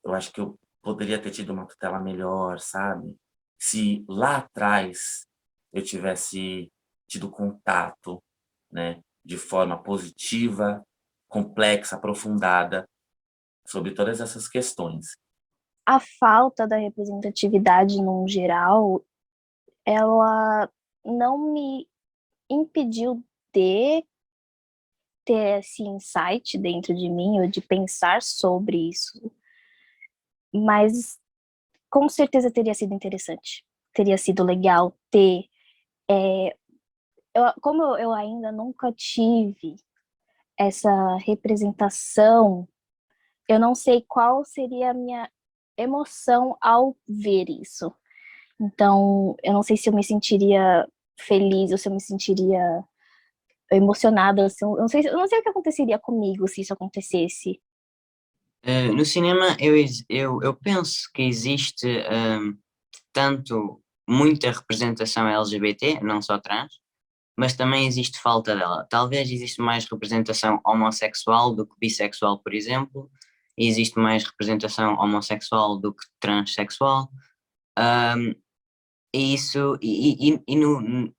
eu acho que eu poderia ter tido uma tutela melhor, sabe? Se lá atrás eu tivesse tido contato, né, de forma positiva, complexa, aprofundada, sobre todas essas questões. A falta da representatividade, num geral, ela não me impediu de ter esse insight dentro de mim, ou de pensar sobre isso, mas com certeza teria sido interessante, teria sido legal ter. Como eu ainda nunca tive essa representação, eu não sei qual seria a minha emoção ao ver isso. Então, eu não sei se eu me sentiria feliz ou se eu me sentiria emocionada. Eu não sei o que aconteceria comigo se isso acontecesse. No cinema, eu penso que existe tanto muita representação LGBT, não só trans, mas também existe falta dela. Talvez exista mais representação homossexual do que bissexual, por exemplo, e existe mais representação homossexual do que transexual. Um, e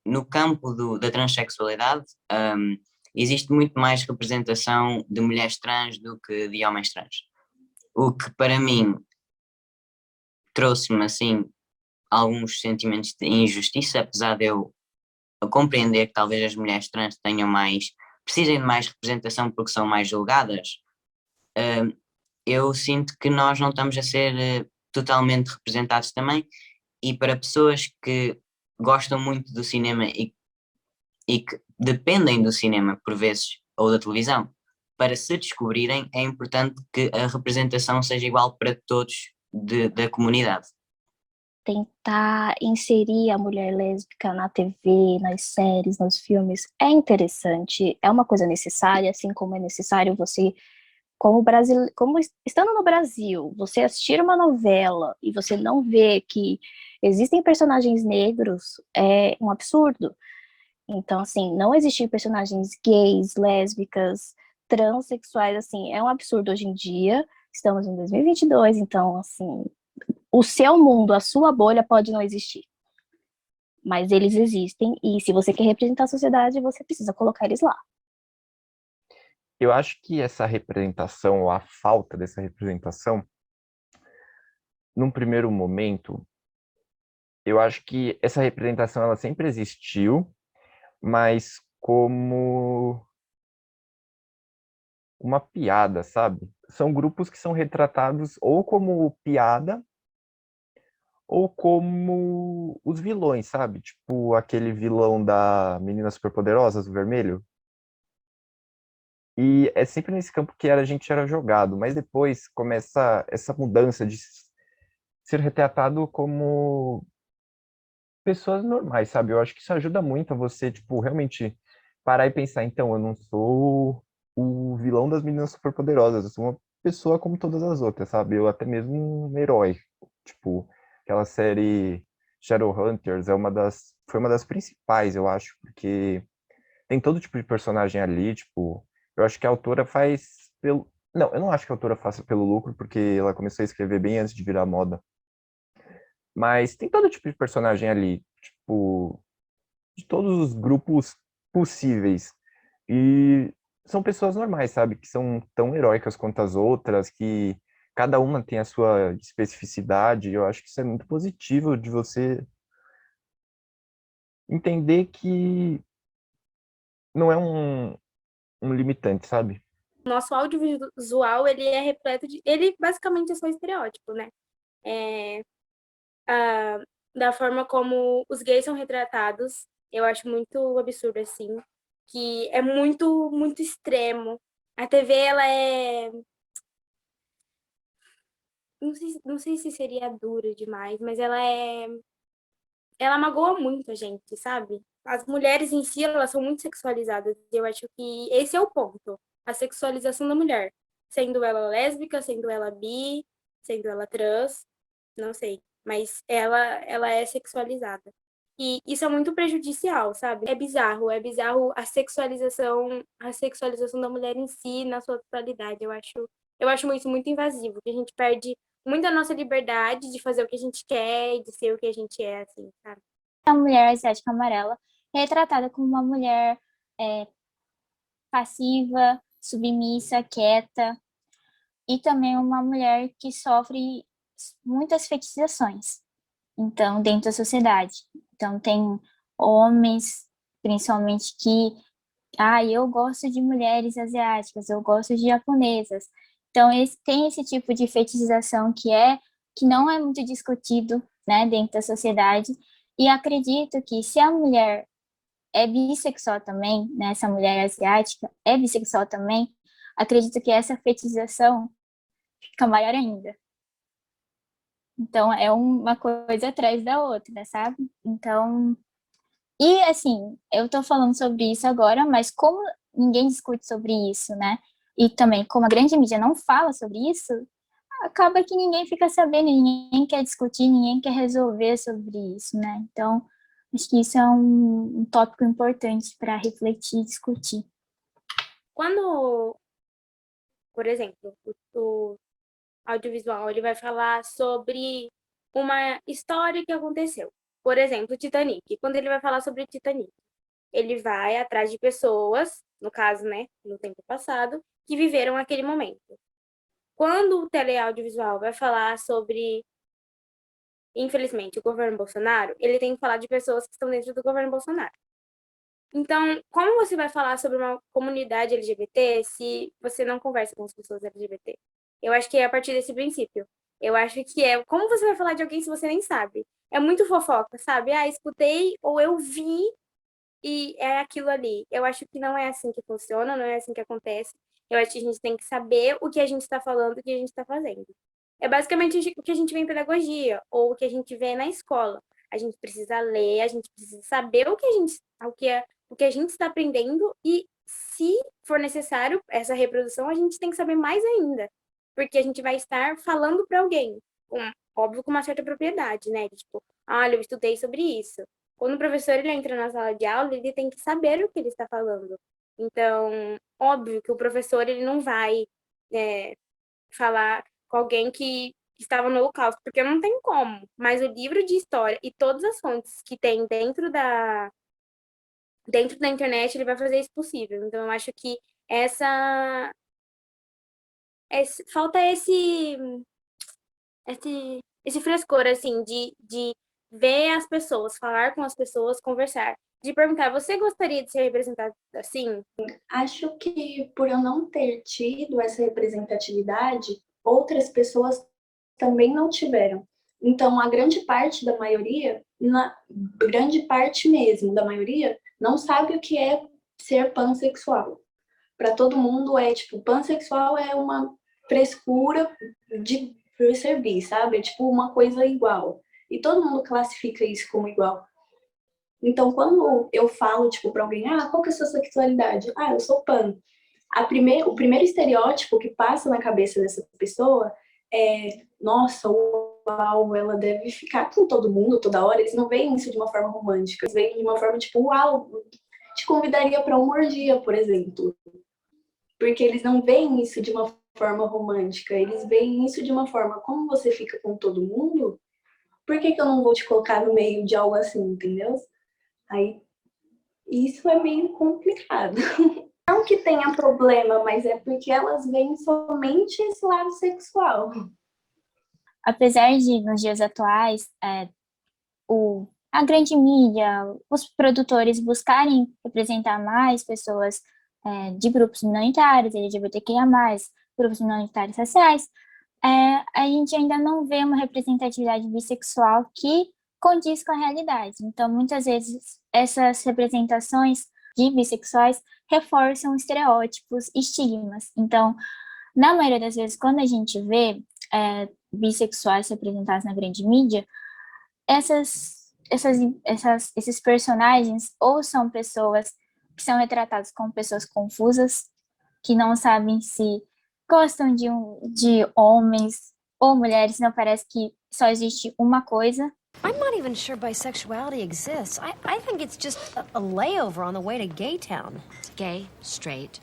no campo da transexualidade, existe muito mais representação de mulheres trans do que de homens trans. O que para mim trouxe-me assim alguns sentimentos de injustiça, apesar de eu compreender que talvez as mulheres trans precisem de mais representação porque são mais julgadas. Eu sinto que nós não estamos a ser totalmente representados também, e para pessoas que gostam muito do cinema e que dependem do cinema por vezes ou da televisão para se descobrirem, é importante que a representação seja igual para todos da comunidade. Tentar inserir a mulher lésbica na TV, nas séries, nos filmes, é interessante, é uma coisa necessária, assim como é necessário você, como estando no Brasil, você assistir uma novela e você não vê que existem personagens negros, é um absurdo. Então, assim, não existem personagens gays, lésbicas, transexuais, assim, é um absurdo hoje em dia. Estamos em 2022, então, assim, o seu mundo, a sua bolha pode não existir, mas eles existem, e se você quer representar a sociedade, você precisa colocar eles lá. Eu acho que essa representação, ou a falta dessa representação, num primeiro momento, eu acho que essa representação ela sempre existiu, mas como uma piada, sabe? São grupos que são retratados ou como piada ou como os vilões, sabe? Tipo aquele vilão da Meninas Superpoderosas, o vermelho. E é sempre nesse campo que a gente era jogado, mas depois começa essa mudança de ser retratado como pessoas normais, sabe? Eu acho que isso ajuda muito a você, tipo, realmente parar e pensar, então, eu não sou o vilão das Meninas Superpoderosas, eu sou uma pessoa como todas as outras, sabe? Eu até mesmo um herói. Tipo, aquela série Shadowhunters foi uma das principais, eu acho, porque tem todo tipo de personagem ali, tipo, eu acho que a autora faz pelo. Não, eu não acho que a autora faça pelo lucro, porque ela começou a escrever bem antes de virar moda. Mas tem todo tipo de personagem ali, tipo, de todos os grupos possíveis. E são pessoas normais, sabe? Que são tão heróicas quanto as outras, que cada uma tem a sua especificidade. Eu acho que isso é muito positivo de você entender que não é um limitante, sabe? Nosso audiovisual, ele é repleto de... Ele basicamente é só estereótipo, né? É, da forma como os gays são retratados, eu acho muito absurdo, assim, que é muito, muito extremo. A TV, ela é... Não sei se seria dura demais, mas ela é... Ela magoa muito a gente, sabe? As mulheres em si, elas são muito sexualizadas. Eu acho que esse é o ponto. A sexualização da mulher. Sendo ela lésbica, sendo ela bi, sendo ela trans, não sei. Mas ela é sexualizada. E isso é muito prejudicial, sabe? É bizarro a sexualização da mulher em si, na sua totalidade. Eu acho isso muito invasivo, que a gente perde muito a nossa liberdade de fazer o que a gente quer e de ser o que a gente é, assim, sabe? A mulher asiática amarela é retratada como uma mulher é, passiva, submissa, quieta, e também uma mulher que sofre muitas fetichizações, então, dentro da sociedade. Então, tem homens, principalmente, que, eu gosto de mulheres asiáticas, eu gosto de japonesas. Então, tem esse tipo de fetichização que não é muito discutido, né, dentro da sociedade, e acredito que se a mulher é bissexual também, né, essa mulher asiática é bissexual também, acredito que essa fetichização fica maior ainda. Então, é uma coisa atrás da outra, sabe? Então, e assim, eu tô falando sobre isso agora, mas como ninguém discute sobre isso, né? E também, como a grande mídia não fala sobre isso, acaba que ninguém fica sabendo, ninguém quer discutir, ninguém quer resolver sobre isso, né? Então, acho que isso é um tópico importante para refletir e discutir. Quando, por exemplo, o audiovisual ele vai falar sobre uma história que aconteceu. Por exemplo, o Titanic. Quando ele vai falar sobre o Titanic, ele vai atrás de pessoas, no caso, né, no tempo passado, que viveram aquele momento. Quando o teleaudiovisual vai falar sobre, infelizmente, o governo Bolsonaro, ele tem que falar de pessoas que estão dentro do governo Bolsonaro. Então, como você vai falar sobre uma comunidade LGBT se você não conversa com as pessoas LGBT? Eu acho que é a partir desse princípio. Eu acho que é como você vai falar de alguém se você nem sabe? É muito fofoca, sabe? Ah, escutei ou eu vi e é aquilo ali. Eu acho que não é assim que funciona, não é assim que acontece. Eu acho que a gente tem que saber o que a gente está falando, o que a gente está fazendo. É basicamente o que a gente vê em pedagogia ou o que a gente vê na escola. A gente precisa ler, a gente precisa saber o que a gente está aprendendo e, se for necessário essa reprodução, a gente tem que saber mais ainda, porque a gente vai estar falando para alguém, óbvio, com uma certa propriedade, né? Tipo, olha, eu estudei sobre isso. Quando o professor ele entra na sala de aula, ele tem que saber o que ele está falando. Então, óbvio que o professor ele não vai falar com alguém que estava no Holocausto, porque não tem como. Mas o livro de história e todas as fontes que tem dentro da internet, ele vai fazer isso possível. Então, eu acho que essa, falta esse frescor, assim, de ver as pessoas, falar com as pessoas, conversar. de perguntar, você gostaria de ser representado assim? Acho que por eu não ter tido essa representatividade, outras pessoas também não tiveram. Então, a grande parte da maioria, na grande parte mesmo da maioria, não sabe o que é ser pansexual. Para todo mundo é tipo, pansexual é uma frescura de ser bi, sabe? É tipo uma coisa igual. E todo mundo classifica isso como igual. Então, quando eu falo, tipo, para alguém, qual que é a sua sexualidade? Eu sou pan. O primeiro estereótipo que passa na cabeça dessa pessoa é, nossa, uau, ela deve ficar com todo mundo toda hora. Eles não veem isso de uma forma romântica, eles veem de uma forma tipo, uau, te convidaria para uma orgia, por exemplo. Porque eles não veem isso de uma forma romântica, eles veem isso de uma forma, como você fica com todo mundo, por que eu não vou te colocar no meio de algo assim, entendeu? Aí, isso é meio complicado. Não que tenha problema, mas é porque elas veem somente esse lado sexual. Apesar de, nos dias atuais, a grande mídia, os produtores buscarem representar mais pessoas de grupos minoritários, LGBTQIA+, grupos minoritários raciais, a gente ainda não vê uma representatividade bissexual que condiz com a realidade. Então, muitas vezes, essas representações de bissexuais reforçam estereótipos, estigmas. Então, na maioria das vezes, quando a gente vê bissexuais representados na grande mídia, esses personagens ou são pessoas que são retratadas como pessoas confusas, que não sabem se gostam de homens ou mulheres, não parece que só existe uma coisa. I'm not even sure bisexuality exists. I think it's just a layover on the way to gay town. Gay, straight,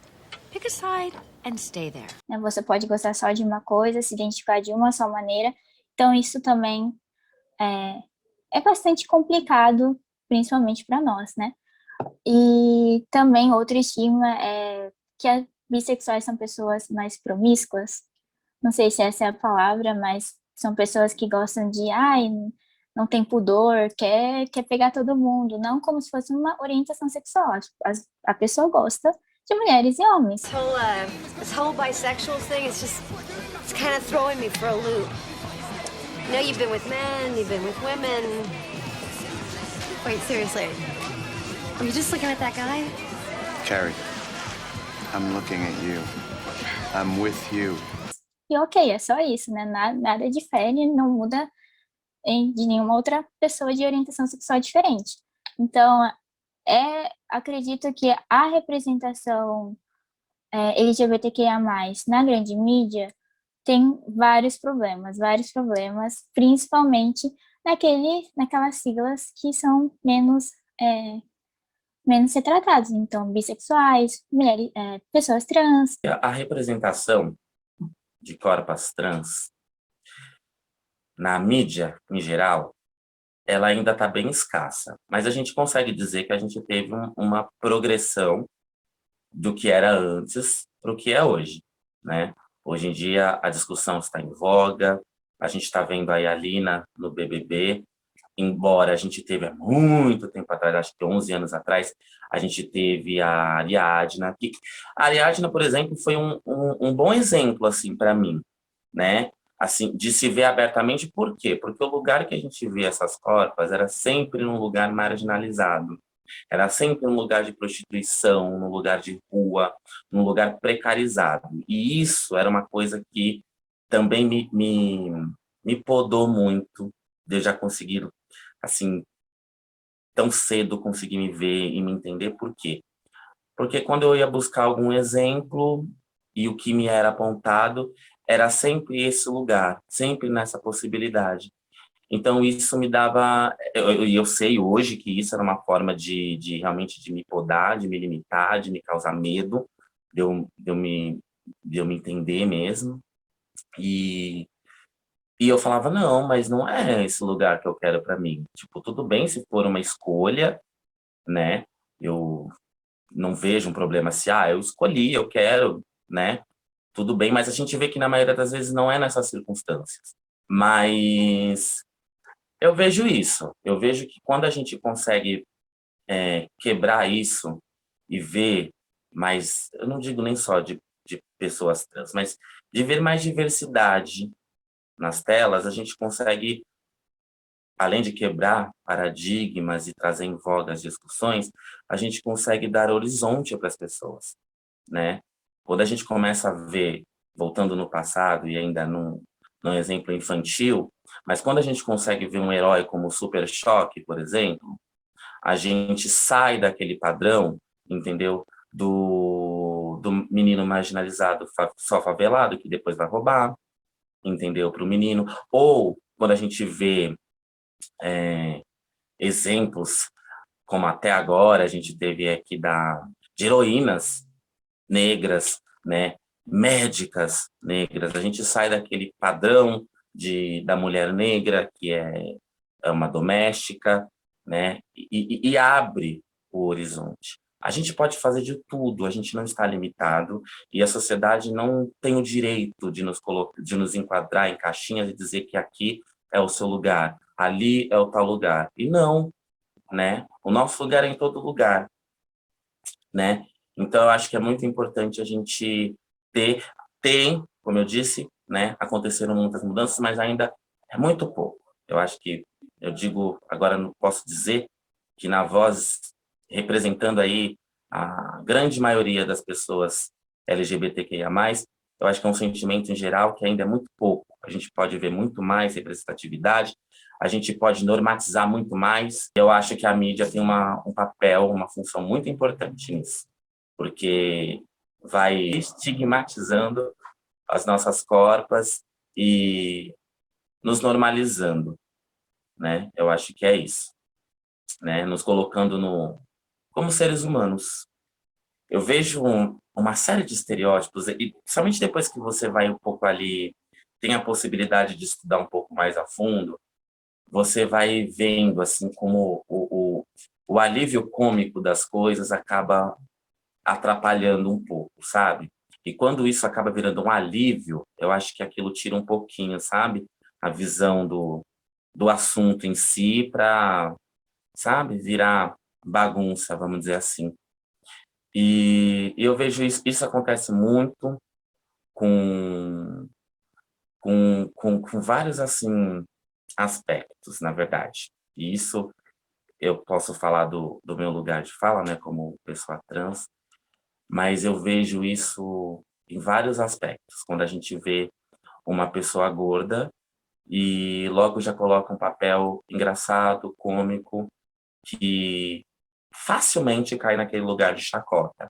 pick a side and stay there. Você pode gostar só de uma coisa, se identificar de uma só maneira. Então, isso também é bastante complicado, principalmente para nós, né? E também outro estigma é que as bissexuais são pessoas mais promíscuas. Não sei se essa é a palavra, mas são pessoas que gostam de, não tem pudor, quer pegar todo mundo, não como se fosse uma orientação sexual. A pessoa gosta de mulheres e homens. This whole bisexual thing it's kind of throwing me for a loop. You know, you've been with men, you've been with women. Wait, seriously, are you just looking at that guy? Carrie, I'm looking at you. I'm with you. E ok, é só isso, né? Nada difere, não muda de nenhuma outra pessoa de orientação sexual diferente. Então, acredito que a representação LGBTQIA+, na grande mídia, tem vários problemas, principalmente naquelas siglas que são menos retratadas. Então, bissexuais, mulheres, pessoas trans. A representação de corpos trans na mídia, em geral, ela ainda está bem escassa. Mas a gente consegue dizer que a gente teve uma progressão do que era antes para o que é hoje, né? Hoje em dia, a discussão está em voga, a gente está vendo aí a Lina no BBB, embora a gente teve há muito tempo atrás, acho que 11 anos atrás, a gente teve a Ariadna. A Ariadna, por exemplo, foi um bom exemplo, assim, para mim, né? Assim, de se ver abertamente. Por quê? Porque o lugar que a gente vê essas corpas era sempre num lugar marginalizado. Era sempre num lugar de prostituição, num lugar de rua, num lugar precarizado. E isso era uma coisa que também me podou muito, de eu já conseguir, assim, tão cedo conseguir me ver e me entender. Por quê? Porque quando eu ia buscar algum exemplo e o que me era apontado era sempre esse lugar, sempre nessa possibilidade. Então, isso me dava... Eu sei hoje que isso era uma forma de realmente de me podar, de me limitar, de me causar medo, de eu me entender mesmo. E eu falava, não, mas não é esse lugar que eu quero para mim. Tipo, tudo bem se for uma escolha, né? Eu não vejo um problema se, eu escolhi, eu quero, né? Tudo bem, mas a gente vê que na maioria das vezes não é nessas circunstâncias. Mas eu vejo isso. Eu vejo que quando a gente consegue quebrar isso e ver mais, eu não digo nem só de pessoas trans, mas de ver mais diversidade nas telas, a gente consegue, além de quebrar paradigmas e trazer em voga as discussões, a gente consegue dar horizonte para as pessoas, né? Quando a gente começa a ver, voltando no passado e ainda num exemplo infantil, mas quando a gente consegue ver um herói como o Super Choque, por exemplo, a gente sai daquele padrão, entendeu? Do menino marginalizado, só favelado, que depois vai roubar, entendeu? Para o menino. Ou quando a gente vê exemplos, como até agora a gente teve aqui de heroínas negras, né? Médicas negras, a gente sai daquele padrão da mulher negra, que é uma doméstica, né? E abre o horizonte. A gente pode fazer de tudo, a gente não está limitado, e a sociedade não tem o direito de nos enquadrar em caixinhas e dizer que aqui é o seu lugar, ali é o tal lugar. E não, né? O nosso lugar é em todo lugar, né? Então, eu acho que é muito importante a gente como eu disse, né? Aconteceram muitas mudanças, mas ainda é muito pouco. Eu acho que, eu digo, agora não posso dizer que na voz, representando aí a grande maioria das pessoas LGBTQIA+, eu acho que é um sentimento em geral que ainda é muito pouco. A gente pode ver muito mais representatividade, a gente pode normatizar muito mais. Eu acho que a mídia tem um papel, uma função muito importante nisso, porque vai estigmatizando as nossas corpas e nos normalizando, né? Eu acho que é isso, né? Nos colocando como seres humanos. Eu vejo uma série de estereótipos, e somente depois que você vai um pouco ali, tem a possibilidade de estudar um pouco mais a fundo, você vai vendo assim como o alívio cômico das coisas acaba atrapalhando um pouco, sabe? E quando isso acaba virando um alívio, eu acho que aquilo tira um pouquinho, sabe? A visão do assunto em si para, sabe? Virar bagunça, vamos dizer assim. E eu vejo isso acontece muito com, com vários, assim, aspectos, na verdade. E isso eu posso falar do meu lugar de fala, né, como pessoa trans, mas eu vejo isso em vários aspectos. Quando a gente vê uma pessoa gorda e logo já coloca um papel engraçado, cômico, que facilmente cai naquele lugar de chacota,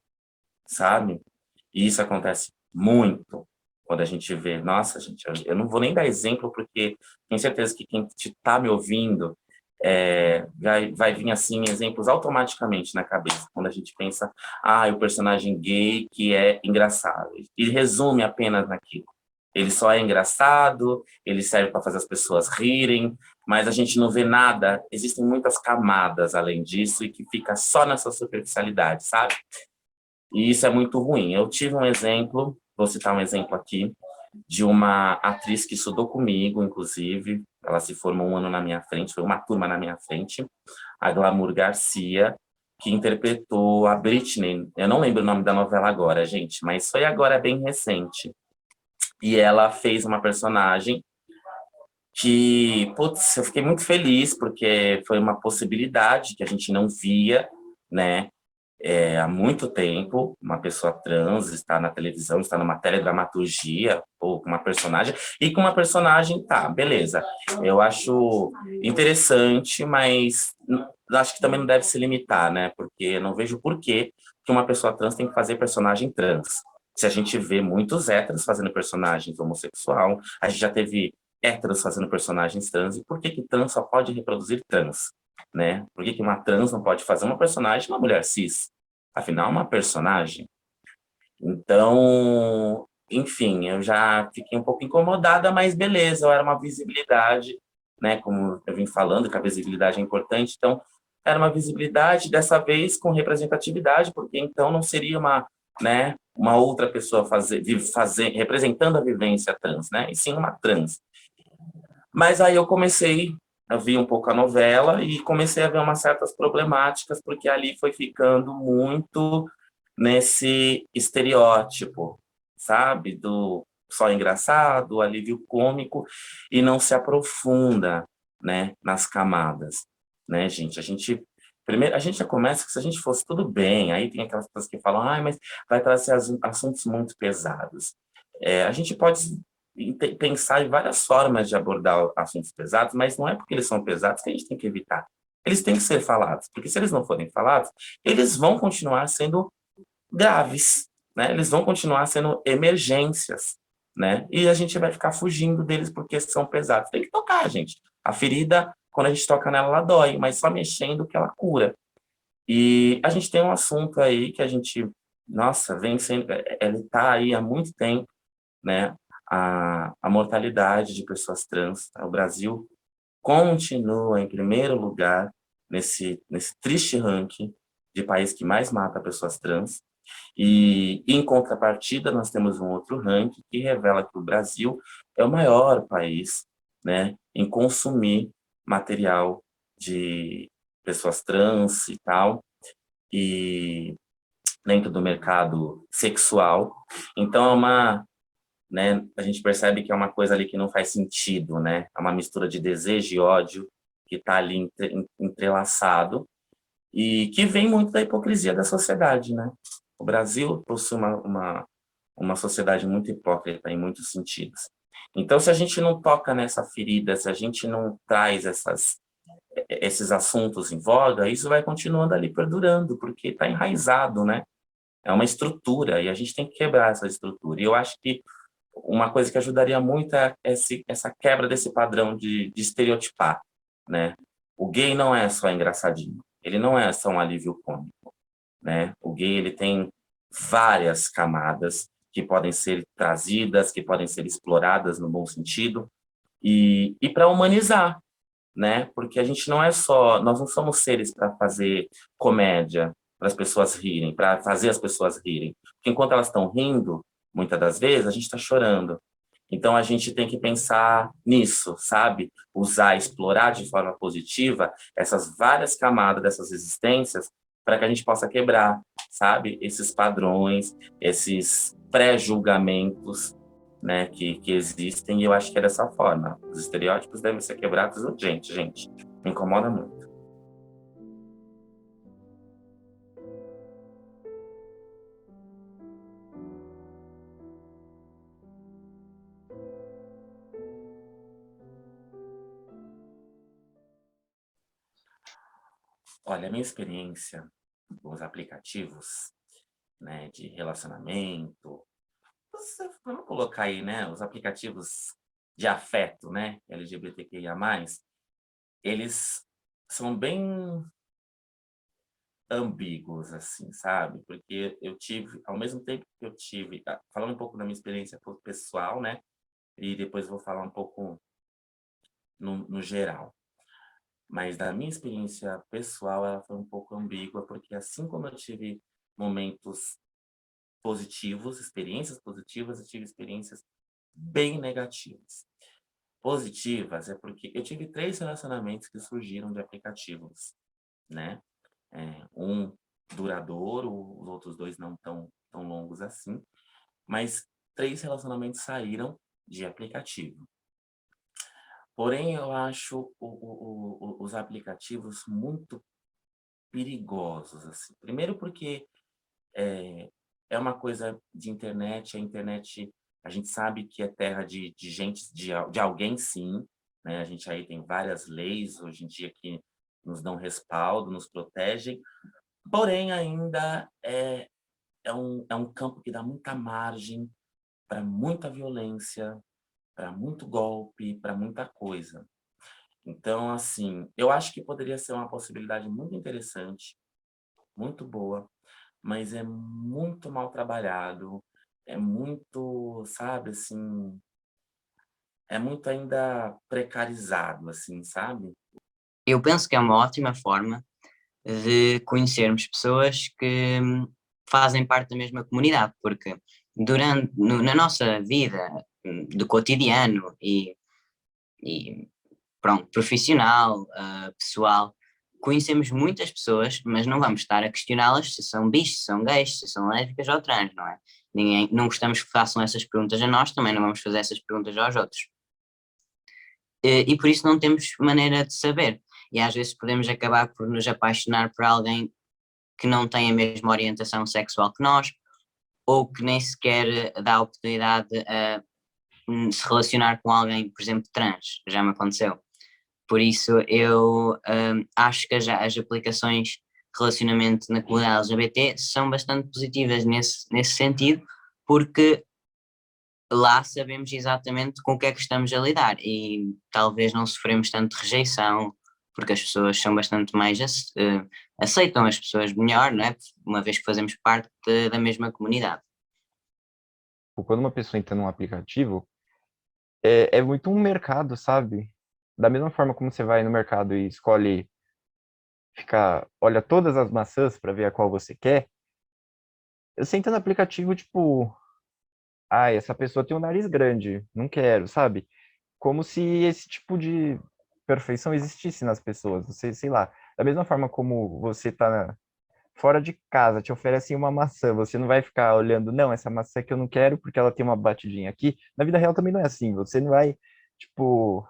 sabe? E isso acontece muito quando a gente vê, nossa, gente, eu não vou nem dar exemplo, porque tenho certeza que quem está me ouvindo vai vir assim exemplos automaticamente na cabeça, quando a gente pensa, o personagem gay que é engraçado, e resume apenas naquilo. Ele só é engraçado, ele serve para fazer as pessoas rirem, mas a gente não vê nada, existem muitas camadas além disso, e que fica só nessa superficialidade, sabe? E isso é muito ruim. Eu tive um exemplo, vou citar um exemplo aqui, de uma atriz que estudou comigo, inclusive, ela se formou um ano na minha frente, foi uma turma na minha frente, a Glamour Garcia, que interpretou a Britney. Eu não lembro o nome da novela agora, gente, mas foi agora bem recente. E ela fez uma personagem que, putz, eu fiquei muito feliz, porque foi uma possibilidade que a gente não via, né? Há muito tempo, uma pessoa trans está na televisão, está numa teledramaturgia, ou com uma personagem, e com uma personagem, tá, beleza. Eu acho interessante, mas acho que também não deve se limitar, né? Porque eu não vejo por que uma pessoa trans tem que fazer personagem trans. Se a gente vê muitos héteros fazendo personagens homossexual, a gente já teve héteros fazendo personagens trans, e por que trans só pode reproduzir trans? Né? Por que uma trans não pode fazer uma personagem uma mulher cis? Afinal, é uma personagem. Então, enfim, eu já fiquei um pouco incomodada, mas beleza, eu era uma visibilidade, né? Como eu vim falando, que a visibilidade é importante, então era uma visibilidade, dessa vez com representatividade, porque então não seria uma outra pessoa representando a vivência trans, né? E sim uma trans. Mas aí eu comecei eu vi um pouco a novela e comecei a ver umas certas problemáticas, porque ali foi ficando muito nesse estereótipo, sabe? Do só engraçado, alívio cômico, e não se aprofunda, né, nas camadas, né, gente? Primeiro, a gente já começa que se a gente fosse tudo bem, aí tem aquelas pessoas que falam, mas vai trazer assuntos muito pesados. A gente pode pensar em várias formas de abordar assuntos pesados, mas não é porque eles são pesados que a gente tem que evitar. Eles têm que ser falados, porque se eles não forem falados, eles vão continuar sendo graves, né? Eles vão continuar sendo emergências, né? E a gente vai ficar fugindo deles porque são pesados. Tem que tocar, gente. A ferida, quando a gente toca nela, ela dói, mas só mexendo que ela cura. E a gente tem um assunto aí que a gente, nossa, vem sendo, ele está aí há muito tempo, né? A mortalidade de pessoas trans. O Brasil continua em primeiro lugar nesse triste ranking de país que mais mata pessoas trans. E, em contrapartida, nós temos um outro ranking que revela que o Brasil é o maior país, né, em consumir material de pessoas trans e tal, e dentro do mercado sexual. Então, né, a gente percebe que é uma coisa ali que não faz sentido, né? É uma mistura de desejo e ódio que está ali entrelaçado e que vem muito da hipocrisia da sociedade, né? O Brasil possui uma sociedade muito hipócrita em muitos sentidos. Então, se a gente não toca nessa ferida, se a gente não traz esses assuntos em voga, isso vai continuando ali perdurando, porque está enraizado, né? É uma estrutura e a gente tem que quebrar essa estrutura. E eu acho que uma coisa que ajudaria muito é essa quebra desse padrão de estereotipar, né? O gay não é só engraçadinho, ele não é só um alívio cômico, né? O gay, ele tem várias camadas que podem ser trazidas, que podem ser exploradas no bom sentido, e para humanizar, né? Porque a gente não é só, nós não somos seres para fazer comédia, para as pessoas rirem, para fazer as pessoas rirem. Porque enquanto elas estão rindo, muitas das vezes, a gente está chorando. Então, a gente tem que pensar nisso, sabe? Usar, explorar de forma positiva essas várias camadas dessas existências para que a gente possa quebrar, sabe? Esses padrões, esses pré-julgamentos, né, que existem, e eu acho que é dessa forma. Os estereótipos devem ser quebrados urgente, gente. Me incomoda muito. Olha, a minha experiência com os aplicativos, né, de relacionamento, vamos colocar aí, né, os aplicativos de afeto, né, LGBTQIA+, eles são bem ambíguos, assim, sabe? Porque eu tive, ao mesmo tempo que eu tive, falando um pouco da minha experiência pessoal, né, e depois vou falar um pouco no geral. Mas da minha experiência pessoal, ela foi um pouco ambígua, porque assim como eu tive momentos positivos, experiências positivas, eu tive experiências bem negativas. Positivas é porque eu tive 3 relacionamentos que surgiram de aplicativos, né? Um duradouro, os outros 2 não tão longos assim, mas 3 relacionamentos saíram de aplicativo. Porém, eu acho os aplicativos muito perigosos, assim. Primeiro porque é uma coisa de internet, a internet, a gente sabe que é terra de gente, de alguém sim, né? A gente aí tem várias leis hoje em dia que nos dão respaldo, nos protegem, porém ainda é um campo que dá muita margem para muita violência, para muito golpe, para muita coisa. Então, assim, eu acho que poderia ser uma possibilidade muito interessante, muito boa, mas é muito mal trabalhado, é muito, sabe, assim, é muito ainda precarizado, assim, sabe? Eu penso que é uma ótima forma de conhecermos pessoas que fazem parte da mesma comunidade, porque na nossa vida do cotidiano e pronto, profissional, pessoal. Conhecemos muitas pessoas, mas não vamos estar a questioná-las se são bis, se são gays, se são lésbicas ou trans, não é? Não gostamos que façam essas perguntas a nós, também não vamos fazer essas perguntas aos outros. E por isso não temos maneira de saber. E às vezes podemos acabar por nos apaixonar por alguém que não tem a mesma orientação sexual que nós, ou que nem sequer dá a oportunidade a se relacionar com alguém, por exemplo, trans. Já me aconteceu. Por isso eu acho que as aplicações de relacionamento na comunidade LGBT são bastante positivas nesse sentido, porque lá sabemos exatamente com o que é que estamos a lidar e talvez não sofremos tanto rejeição, porque as pessoas são bastante mais, aceitam as pessoas melhor, não é? Uma vez que fazemos parte da mesma comunidade. Quando uma pessoa entra num aplicativo, é muito um mercado, sabe? Da mesma forma como você vai no mercado e escolhe olha todas as maçãs para ver a qual você quer, você entra no aplicativo, tipo, essa pessoa tem um nariz grande, não quero, sabe? Como se esse tipo de perfeição existisse nas pessoas. Você, sei lá, da mesma forma como você tá fora de casa, te oferecem uma maçã, você não vai ficar olhando, não, essa maçã que eu não quero porque ela tem uma batidinha aqui. Na vida real também não é assim, você não vai, tipo,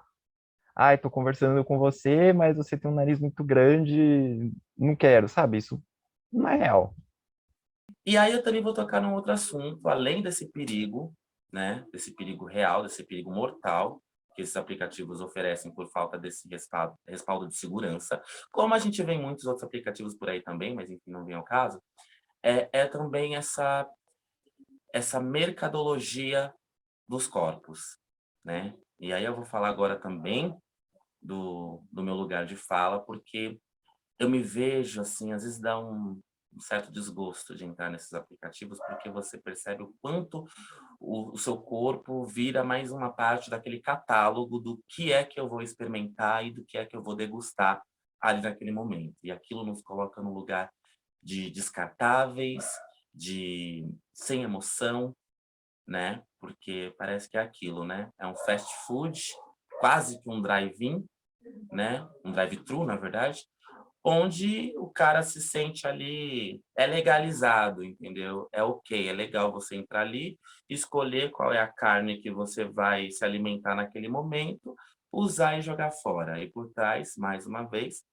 tô conversando com você, mas você tem um nariz muito grande, não quero, sabe? Isso não é real. E aí eu também vou tocar num outro assunto, além desse perigo, né, desse perigo real, desse perigo mortal que esses aplicativos oferecem por falta desse respaldo de segurança, como a gente vê em muitos outros aplicativos por aí também, mas enfim, não vem ao caso, é também essa mercadologia dos corpos, né? E aí eu vou falar agora também do meu lugar de fala, porque eu me vejo, assim, às vezes dá um certo desgosto de entrar nesses aplicativos, porque você percebe o quanto o seu corpo vira mais uma parte daquele catálogo do que é que eu vou experimentar e do que é que eu vou degustar ali naquele momento. E aquilo nos coloca no lugar de descartáveis, de sem emoção, né? Porque parece que é aquilo, né? É um fast food, quase que um drive-in, né? Um drive-thru, na verdade, onde o cara se sente ali, é legalizado, entendeu? É ok, é legal você entrar ali, escolher qual é a carne que você vai se alimentar naquele momento, usar e jogar fora. E por trás, mais uma vez,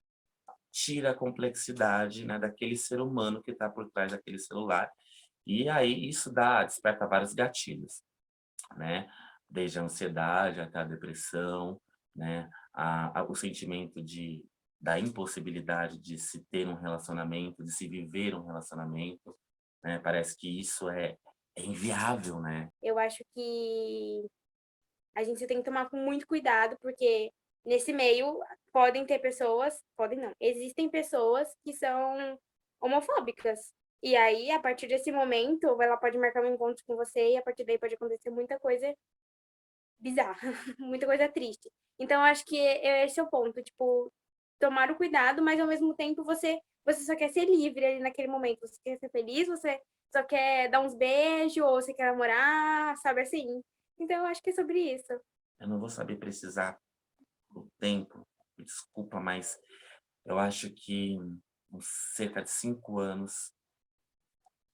tira a complexidade, né, daquele ser humano que está por trás daquele celular. E aí isso desperta vários gatilhos, né? Desde a ansiedade até a depressão, né? O sentimento da impossibilidade de se ter um relacionamento, de se viver um relacionamento, né? Parece que isso é inviável, né? Eu acho que a gente tem que tomar com muito cuidado, porque nesse meio podem não, existem pessoas que são homofóbicas. E aí, a partir desse momento, ela pode marcar um encontro com você e a partir daí pode acontecer muita coisa bizarra, muita coisa triste. Então, eu acho que esse é o ponto, tipo, tomar o cuidado, mas ao mesmo tempo você só quer ser livre ali naquele momento. Você quer ser feliz, você só quer dar uns beijos, ou você quer namorar, sabe assim? Então, eu acho que é sobre isso. Eu não vou saber precisar do tempo, me desculpa, mas eu acho que uns cerca de 5 anos,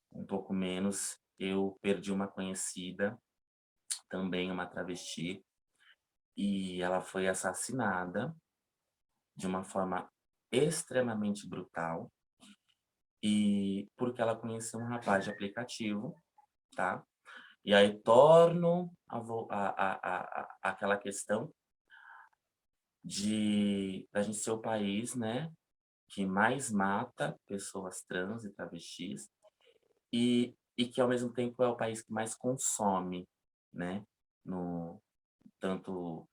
um pouco menos, eu perdi uma conhecida, também uma travesti, e ela foi assassinada de uma forma extremamente brutal, e porque ela conheceu um rapaz de aplicativo, tá? E aí torno aquela questão da gente ser o país, né, que mais mata pessoas trans e travestis, e que ao mesmo tempo é o país que mais consome, né, tanto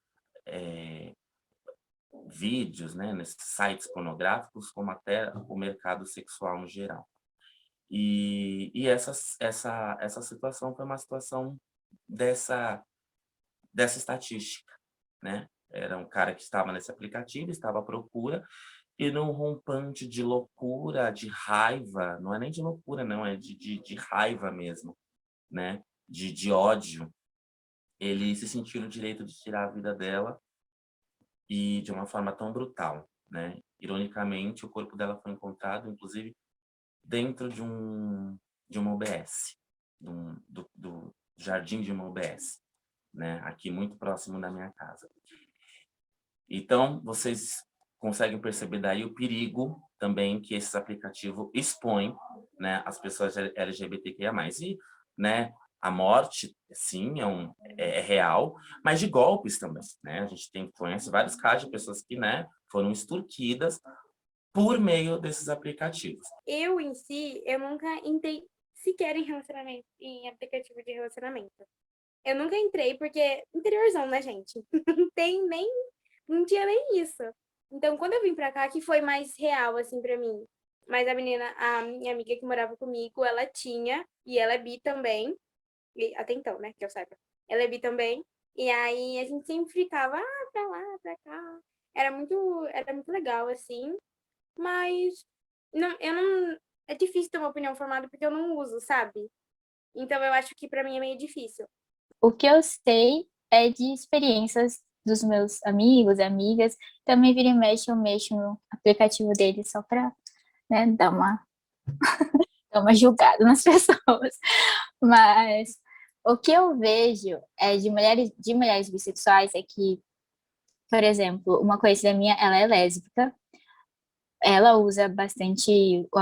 vídeos, né, nesses sites pornográficos, como até o mercado sexual no geral. E essa situação foi uma situação dessa estatística, né? Era um cara que estava nesse aplicativo, estava à procura, e num rompante de loucura, de raiva, não é nem de loucura, não, é de raiva mesmo, né? De ódio. Ele se sentiu no direito de tirar a vida dela e de uma forma tão brutal, né? Ironicamente, o corpo dela foi encontrado, inclusive, dentro de uma UBS, do jardim de uma UBS, né? Aqui muito próximo da minha casa. Então, vocês conseguem perceber daí o perigo também que esses aplicativos expõem, né, as pessoas LGBTQIA+. E, né, a morte, sim, é real, mas de golpes também, né? A gente conhece vários casos de pessoas que, né, foram extorquidas por meio desses aplicativos. Eu, em si, eu nunca entrei sequer em relacionamento, em aplicativo de relacionamento. Eu nunca entrei porque interiorzão, né, gente? Não tinha nem isso. Então, quando eu vim pra cá, que foi mais real, assim, pra mim. Mas a minha amiga que morava comigo, ela tinha, e ela é bi também. E, até então, né, que eu saiba. Ela é bi também. E aí a gente sempre ficava, pra lá, pra cá. Era muito legal, assim. Mas não, eu não. É difícil ter uma opinião formada porque eu não uso, sabe? Então eu acho que pra mim é meio difícil. O que eu sei é de experiências dos meus amigos e amigas. Também vira e mexe, eu mexo no aplicativo deles só pra, né, dar uma julgada nas pessoas. Mas o que eu vejo é de mulheres bissexuais é que, por exemplo, uma conhecida minha, ela é lésbica, ela usa bastante os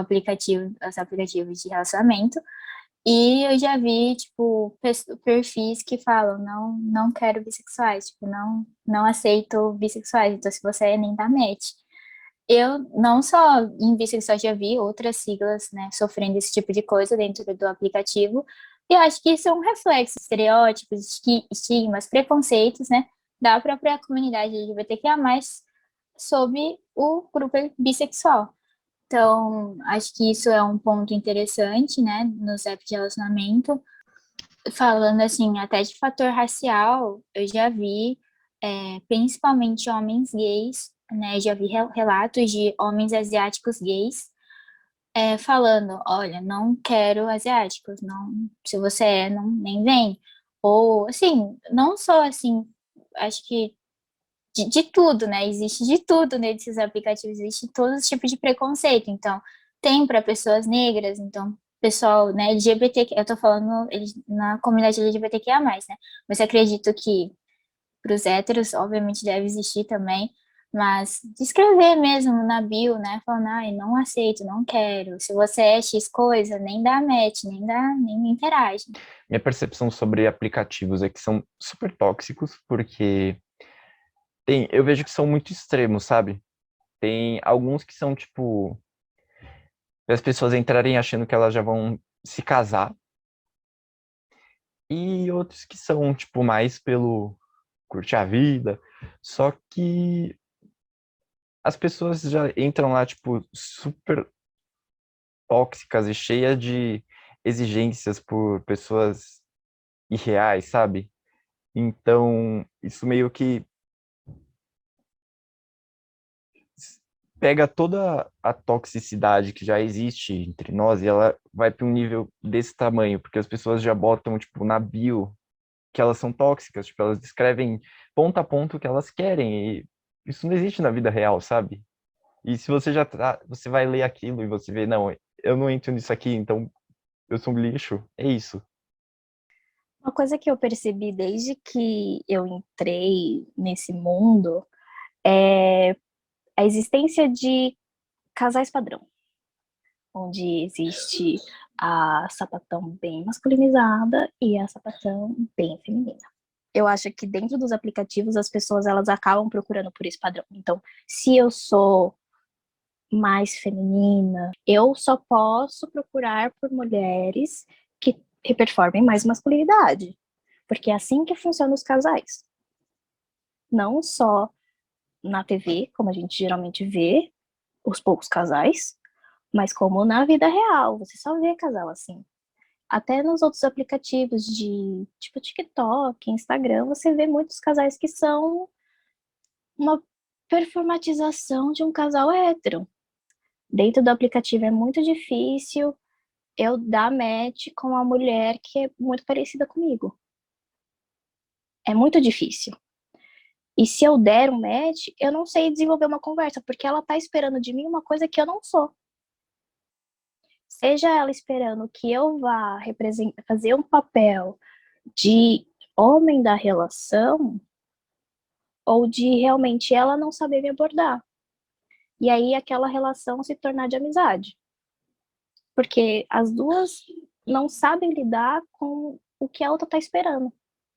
aplicativos de relacionamento, e eu já vi, tipo, perfis que falam, não quero bissexuais, tipo, não aceito bissexuais, então se você é, nem dá match. Eu não só em bissexual já vi outras siglas, né, sofrendo esse tipo de coisa dentro do aplicativo, e eu acho que isso é um reflexo, estereótipos, estigmas, preconceitos, né, da própria comunidade LGBTQIA+, sobre o grupo bissexual. Então, acho que isso é um ponto interessante, né, nos apps de relacionamento. Falando assim, até de fator racial, eu já vi, principalmente homens gays, né, já vi relatos de homens asiáticos gays, falando, olha, não quero asiáticos, não, se você é, não, nem vem. Ou, assim, não só assim, acho que de tudo, né? Existe de tudo nesses aplicativos, existe todo esse tipo de preconceito. Então, tem para pessoas negras, então, pessoal, né, LGBT, eu tô falando na comunidade LGBTQIA+, né? Mas eu acredito que para os héteros, obviamente, deve existir também, mas descrever mesmo na bio, né? Falando, ai, não aceito, não quero. Se você é X coisa, nem dá match, nem interage. Minha percepção sobre aplicativos é que são super tóxicos, porque eu vejo que são muito extremos, sabe? Tem alguns que são, tipo, as pessoas entrarem achando que elas já vão se casar, e outros que são, tipo, mais pelo curtir a vida, só que as pessoas já entram lá, tipo, super tóxicas e cheias de exigências por pessoas irreais, sabe? Então, isso meio que pega toda a toxicidade que já existe entre nós e ela vai para um nível desse tamanho, porque as pessoas já botam, tipo, na bio que elas são tóxicas, tipo, elas descrevem ponto a ponto o que elas querem, e isso não existe na vida real, sabe? E se você você vai ler aquilo e você vê, não, eu não entro nisso aqui, então eu sou um lixo, é isso. Uma coisa que eu percebi desde que eu entrei nesse mundo é a existência de casais padrão, onde existe a sapatão bem masculinizada e a sapatão bem feminina. Eu acho que dentro dos aplicativos as pessoas elas acabam procurando por esse padrão. Então, se eu sou mais feminina, eu só posso procurar por mulheres que performem mais masculinidade, porque é assim que funcionam os casais. Não só na TV, como a gente geralmente vê os poucos casais, mas como na vida real, você só vê casal assim. Até nos outros aplicativos de tipo TikTok, Instagram, você vê muitos casais que são uma performatização de um casal hétero. Dentro do aplicativo é muito difícil eu dar match com uma mulher que é muito parecida comigo. É muito difícil. E se eu der um match, eu não sei desenvolver uma conversa, porque ela tá esperando de mim uma coisa que eu não sou. Seja ela esperando que eu vá fazer um papel de homem da relação, ou de realmente ela não saber me abordar. E aí aquela relação se tornar de amizade. Porque as duas não sabem lidar com o que a outra está esperando.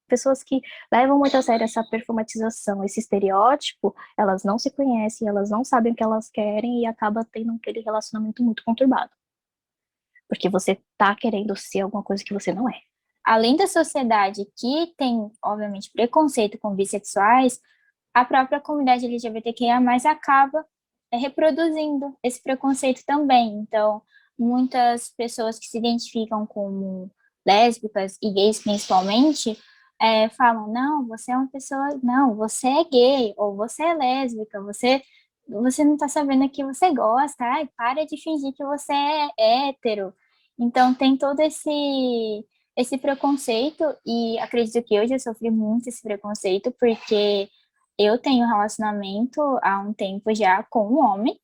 Pessoas que levam muito a sério essa perfumatização, esse estereótipo, elas não se conhecem, elas não sabem o que elas querem e acaba tendo aquele relacionamento muito conturbado. Porque você tá querendo ser alguma coisa que você não é. Além da sociedade que tem, obviamente, preconceito com bissexuais, a própria comunidade LGBTQIA+, acaba reproduzindo esse preconceito também. Então, muitas pessoas que se identificam como lésbicas e gays principalmente, falam, não, você é uma pessoa, não, você é gay, ou você é lésbica, você não tá sabendo que você gosta, ai, para de fingir que você é hétero. Então, tem todo esse preconceito, e acredito que hoje eu sofri muito esse preconceito, porque eu tenho um relacionamento há um tempo já com um homem,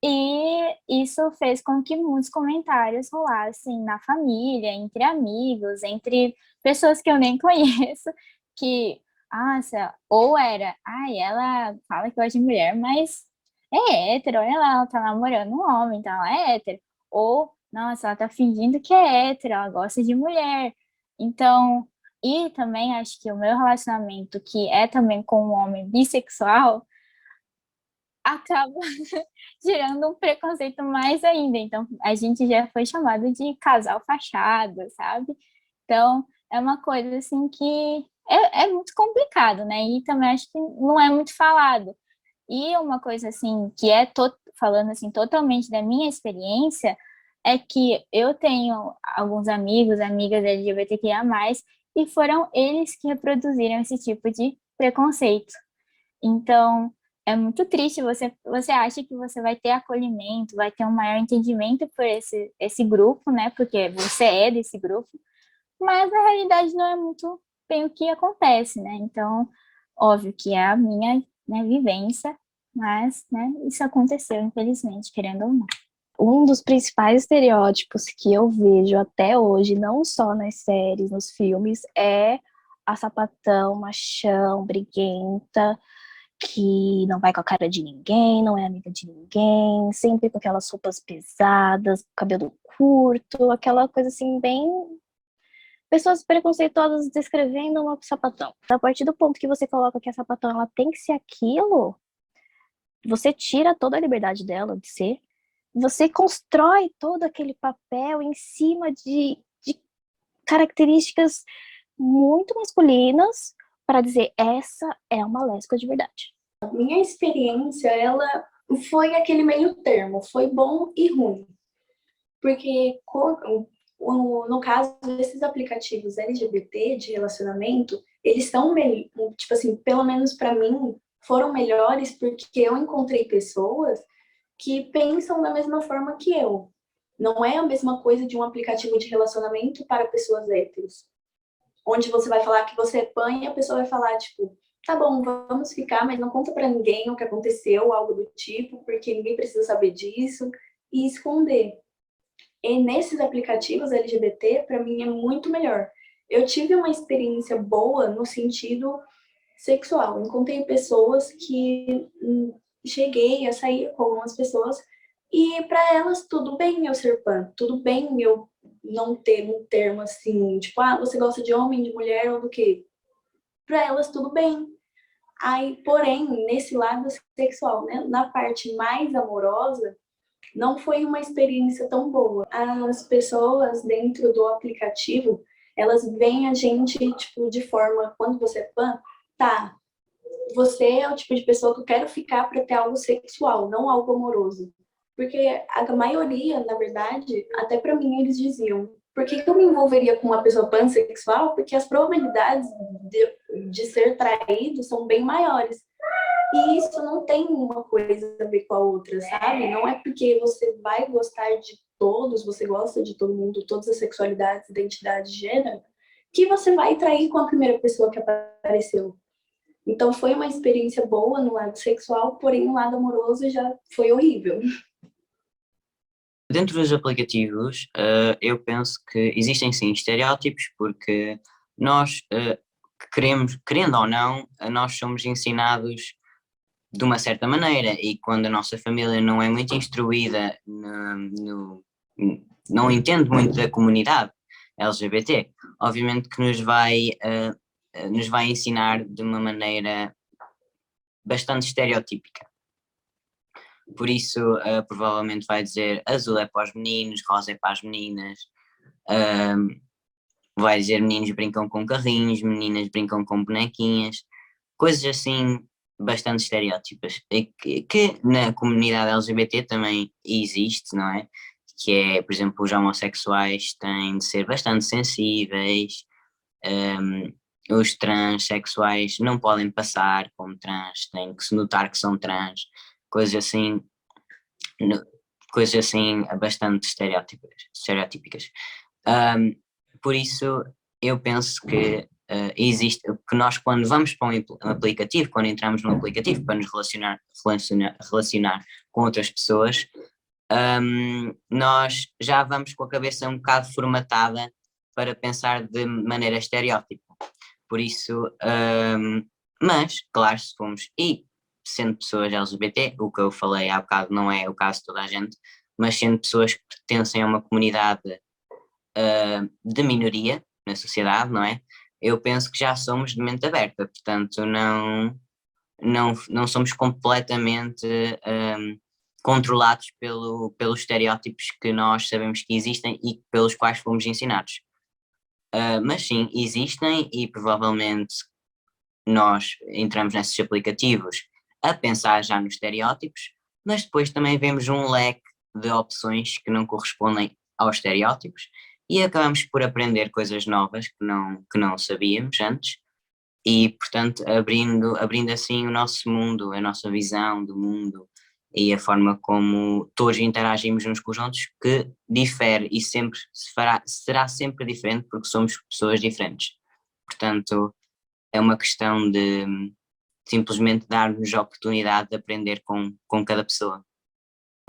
e isso fez com que muitos comentários rolassem na família, entre amigos, entre pessoas que eu nem conheço, que, nossa, ou era, ai, ela fala que gosta de mulher, mas é hétero, olha lá, ela tá namorando um homem, então ela é hétero. Ou, nossa, ela tá fingindo que é hétero, ela gosta de mulher. Então, e também acho que o meu relacionamento, que é também com um homem bissexual, acaba gerando um preconceito mais ainda. Então, a gente já foi chamado de casal fachada, sabe? Então, é uma coisa assim que é muito complicado, né? E também acho que não é muito falado. E uma coisa assim que falando assim totalmente da minha experiência é que eu tenho alguns amigos, amigas LGBTQIA+, e foram eles que reproduziram esse tipo de preconceito. Então, é muito triste, você acha que você vai ter acolhimento, vai ter um maior entendimento por esse grupo, né? Porque você é desse grupo, mas na realidade não é muito bem o que acontece, né? Então, óbvio que é a minha, né, vivência, mas, né, isso aconteceu, infelizmente, querendo ou não. Um dos principais estereótipos que eu vejo até hoje, não só nas séries, nos filmes, é a sapatão, machão, briguenta, que não vai com a cara de ninguém, não é amiga de ninguém, sempre com aquelas roupas pesadas, cabelo curto, aquela coisa assim, bem... Pessoas preconceituosas descrevendo uma sapatão. A partir do ponto que você coloca que a sapatão ela tem que ser aquilo, você tira toda a liberdade dela de ser, você constrói todo aquele papel em cima de características muito masculinas para dizer essa é uma lésbica de verdade. A minha experiência, ela foi aquele meio termo, foi bom e ruim. Porque no caso desses aplicativos LGBT de relacionamento, eles são, tipo assim, pelo menos para mim, foram melhores porque eu encontrei pessoas que pensam da mesma forma que eu. Não é a mesma coisa de um aplicativo de relacionamento para pessoas héteros, onde você vai falar que você é pan e a pessoa vai falar, tipo, tá bom, vamos ficar, mas não conta para ninguém o que aconteceu, algo do tipo, porque ninguém precisa saber disso, e esconder. E nesses aplicativos LGBT, para mim, é muito melhor. Eu tive uma experiência boa no sentido sexual. Encontrei pessoas que cheguei a sair com algumas pessoas e para elas tudo bem eu ser pan, tudo bem eu não ter um termo assim, tipo, você gosta de homem, de mulher ou do quê? Para elas tudo bem. Aí, porém, nesse lado sexual, né, na parte mais amorosa, não foi uma experiência tão boa. As pessoas dentro do aplicativo, elas veem a gente, tipo, de forma, quando você é pan, tá, você é o tipo de pessoa que eu quero ficar para ter algo sexual, não algo amoroso. Porque a maioria, na verdade, até para mim eles diziam, por que eu me envolveria com uma pessoa pansexual? Porque as probabilidades de ser traído são bem maiores. E isso não tem uma coisa a ver com a outra, sabe? Não é porque você vai gostar de todos, você gosta de todo mundo, todas as sexualidades, identidades, gênero, que você vai trair com a primeira pessoa que apareceu. Então foi uma experiência boa no lado sexual, porém no lado amoroso já foi horrível. Dentro dos aplicativos, eu penso que existem sim estereótipos, porque nós querendo ou não, nós somos ensinados de uma certa maneira, e quando a nossa família não é muito instruída, não entende muito da comunidade LGBT, obviamente que nos vai ensinar de uma maneira bastante estereotípica. Por isso, provavelmente vai dizer azul é para os meninos, rosa é para as meninas, vai dizer meninos brincam com carrinhos, meninas brincam com bonequinhas, coisas assim bastante estereótipas, que na comunidade LGBT também existe, não é? Que é, por exemplo, os homossexuais têm de ser bastante sensíveis, os transexuais não podem passar como trans, têm que se notar que são trans, coisas assim, coisas assim bastante estereotípicas. Por isso, eu penso que existe, que nós quando vamos para um aplicativo, quando entramos num aplicativo para nos relacionar com outras pessoas, nós já vamos com a cabeça um bocado formatada para pensar de maneira estereótipa. Por isso, mas, claro, se formos, e sendo pessoas LGBT, o que eu falei há bocado não é o caso de toda a gente, mas sendo pessoas que pertencem a uma comunidade de minoria na sociedade, não é? Eu penso que já somos de mente aberta, portanto não somos completamente controlados pelos estereótipos que nós sabemos que existem e pelos quais fomos ensinados. Mas sim, existem e provavelmente nós entramos nesses aplicativos a pensar já nos estereótipos, mas depois também vemos um leque de opções que não correspondem aos estereótipos e acabamos por aprender coisas novas que não sabíamos antes e, portanto, abrindo assim o nosso mundo, a nossa visão do mundo e a forma como todos interagimos uns com os outros, que difere e sempre será sempre diferente porque somos pessoas diferentes. Portanto, é uma questão de simplesmente dar-nos a oportunidade de aprender com cada pessoa.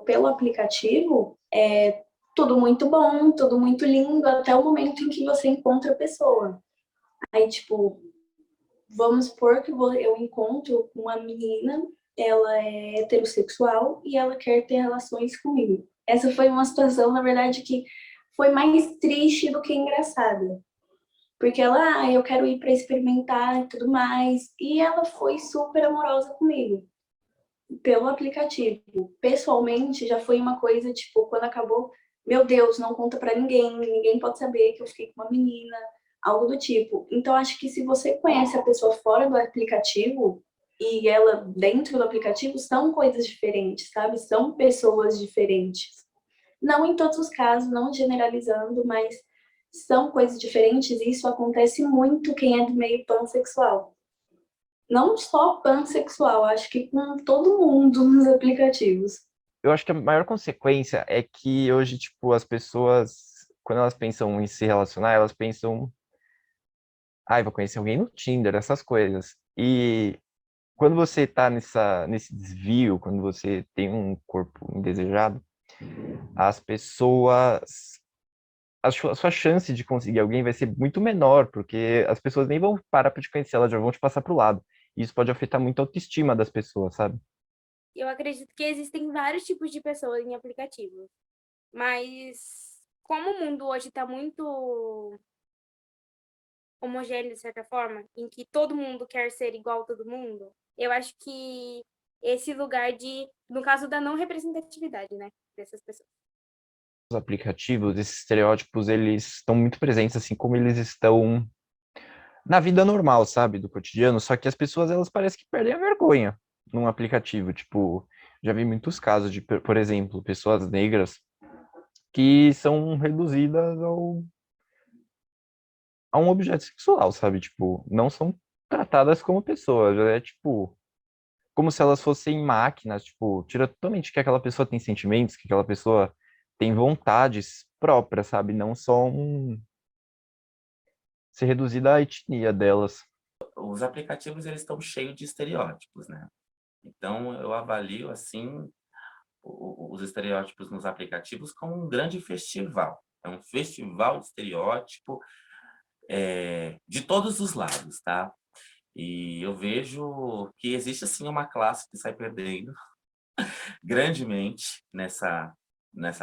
Pelo aplicativo, é tudo muito bom, tudo muito lindo, até o momento em que você encontra a pessoa. Aí, tipo, vamos supor que eu encontro uma menina, ela é heterossexual e ela quer ter relações comigo. Essa foi uma situação, na verdade, que foi mais triste do que engraçada. Porque ela, eu quero ir para experimentar e tudo mais. E ela foi super amorosa comigo, pelo aplicativo. Pessoalmente, já foi uma coisa, tipo, quando acabou, meu Deus, não conta para ninguém, ninguém pode saber que eu fiquei com uma menina, algo do tipo. Então, acho que se você conhece a pessoa fora do aplicativo e ela dentro do aplicativo, são coisas diferentes, sabe? São pessoas diferentes. Não em todos os casos, não generalizando, mas são coisas diferentes e isso acontece muito quem é do meio pansexual. Não só pansexual, acho que com todo mundo nos aplicativos. Eu acho que a maior consequência é que hoje, tipo, as pessoas, quando elas pensam em se relacionar, elas pensam, ai, vou conhecer alguém no Tinder, essas coisas. E quando você tá nesse desvio, quando você tem um corpo indesejado, as pessoas, a sua chance de conseguir alguém vai ser muito menor, porque as pessoas nem vão parar para te conhecer, elas já vão te passar pro lado. E isso pode afetar muito a autoestima das pessoas, sabe? Eu acredito que existem vários tipos de pessoas em aplicativos, mas como o mundo hoje está muito homogêneo, de certa forma, em que todo mundo quer ser igual a todo mundo, eu acho que esse lugar no caso da não representatividade, né, dessas pessoas. Os aplicativos, esses estereótipos, eles estão muito presentes, assim como eles estão na vida normal, sabe, do cotidiano, só que as pessoas, elas parecem que perdem a vergonha num aplicativo, tipo, já vi muitos casos de, por exemplo, pessoas negras que são reduzidas a um objeto sexual, sabe, tipo, não são tratadas como pessoas, é tipo, como se elas fossem máquinas, tipo, tira totalmente que aquela pessoa tem sentimentos, que aquela pessoa tem vontades próprias, sabe, não só ser reduzida à etnia delas. os aplicativos eles estão cheios de estereótipos, né? Então eu avalio assim os estereótipos nos aplicativos como um grande festival. É um festival de estereótipo de todos os lados, tá? E eu vejo que existe assim uma classe que sai perdendo grandemente nessa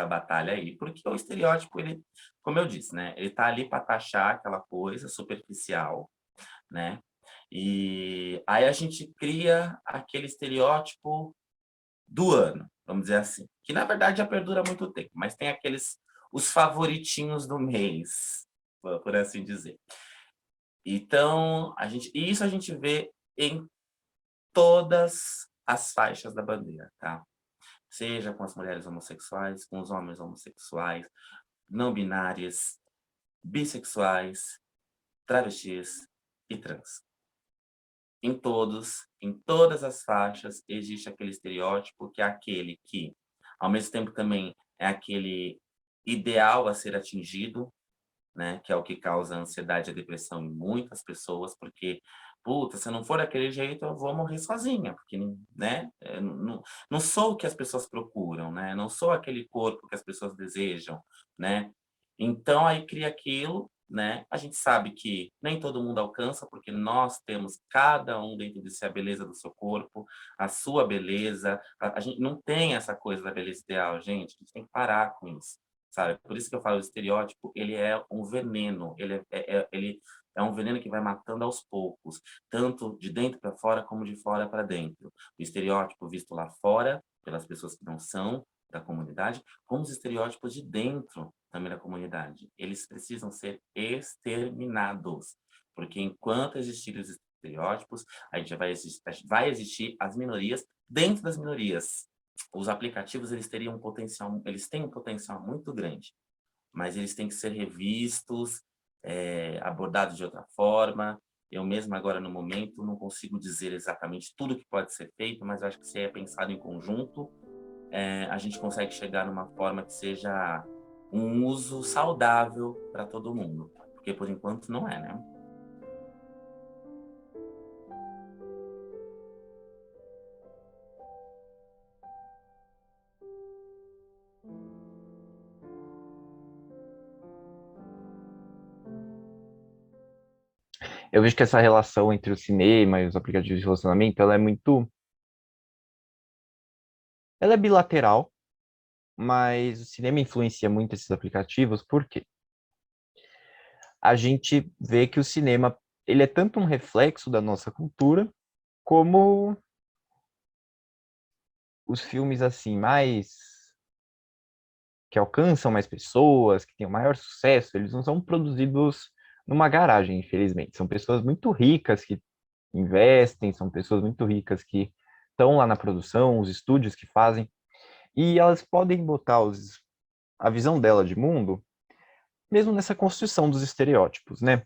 batalha aí, porque o estereótipo, ele, como eu disse, né, ele tá ali para taxar aquela coisa superficial, né? E aí a gente cria aquele estereótipo do ano, vamos dizer assim, que na verdade já perdura há muito tempo, mas tem os favoritinhos do mês, por assim dizer. Então, e isso a gente vê em todas as faixas da bandeira, tá? Seja com as mulheres homossexuais, com os homens homossexuais, não binárias, bissexuais, travestis e trans. Em todas as faixas, existe aquele estereótipo que é aquele que, ao mesmo tempo, também é aquele ideal a ser atingido, né? Que é o que causa a ansiedade e a depressão em muitas pessoas, porque, puta, se não for daquele jeito, eu vou morrer sozinha, porque, né? Eu não sou o que as pessoas procuram, né? Não sou aquele corpo que as pessoas desejam, né? Então, aí cria aquilo, né? A gente sabe que nem todo mundo alcança, porque nós temos cada um dentro de si a beleza do seu corpo, a sua beleza. A gente não tem essa coisa da beleza ideal, gente. A gente tem que parar com isso, sabe? Por isso que eu falo, o estereótipo, ele é um veneno, ele é um veneno que vai matando aos poucos, tanto de dentro para fora como de fora para dentro. O estereótipo visto lá fora, pelas pessoas que não são da comunidade, como os estereótipos de dentro também da comunidade. Eles precisam ser exterminados, porque enquanto existirem os estereótipos, a gente vai existir as minorias dentro das minorias. Os aplicativos eles têm um potencial muito grande, mas eles têm que ser revistos, abordados de outra forma. Eu mesmo agora no momento não consigo dizer exatamente tudo que pode ser feito, mas eu acho que se é pensado em conjunto, a gente consegue chegar numa forma que seja um uso saudável para todo mundo, porque por enquanto não é, né? Eu vejo que essa relação entre o cinema e os aplicativos de relacionamento, ela é bilateral, mas o cinema influencia muito esses aplicativos, por quê? A gente vê que o cinema, ele é tanto um reflexo da nossa cultura, como os filmes assim que alcançam mais pessoas, que têm o maior sucesso, eles não são produzidos numa garagem, infelizmente. São pessoas muito ricas que investem, são pessoas muito ricas que estão lá na produção, os estúdios que fazem, e elas podem botar a visão dela de mundo, mesmo nessa construção dos estereótipos, né?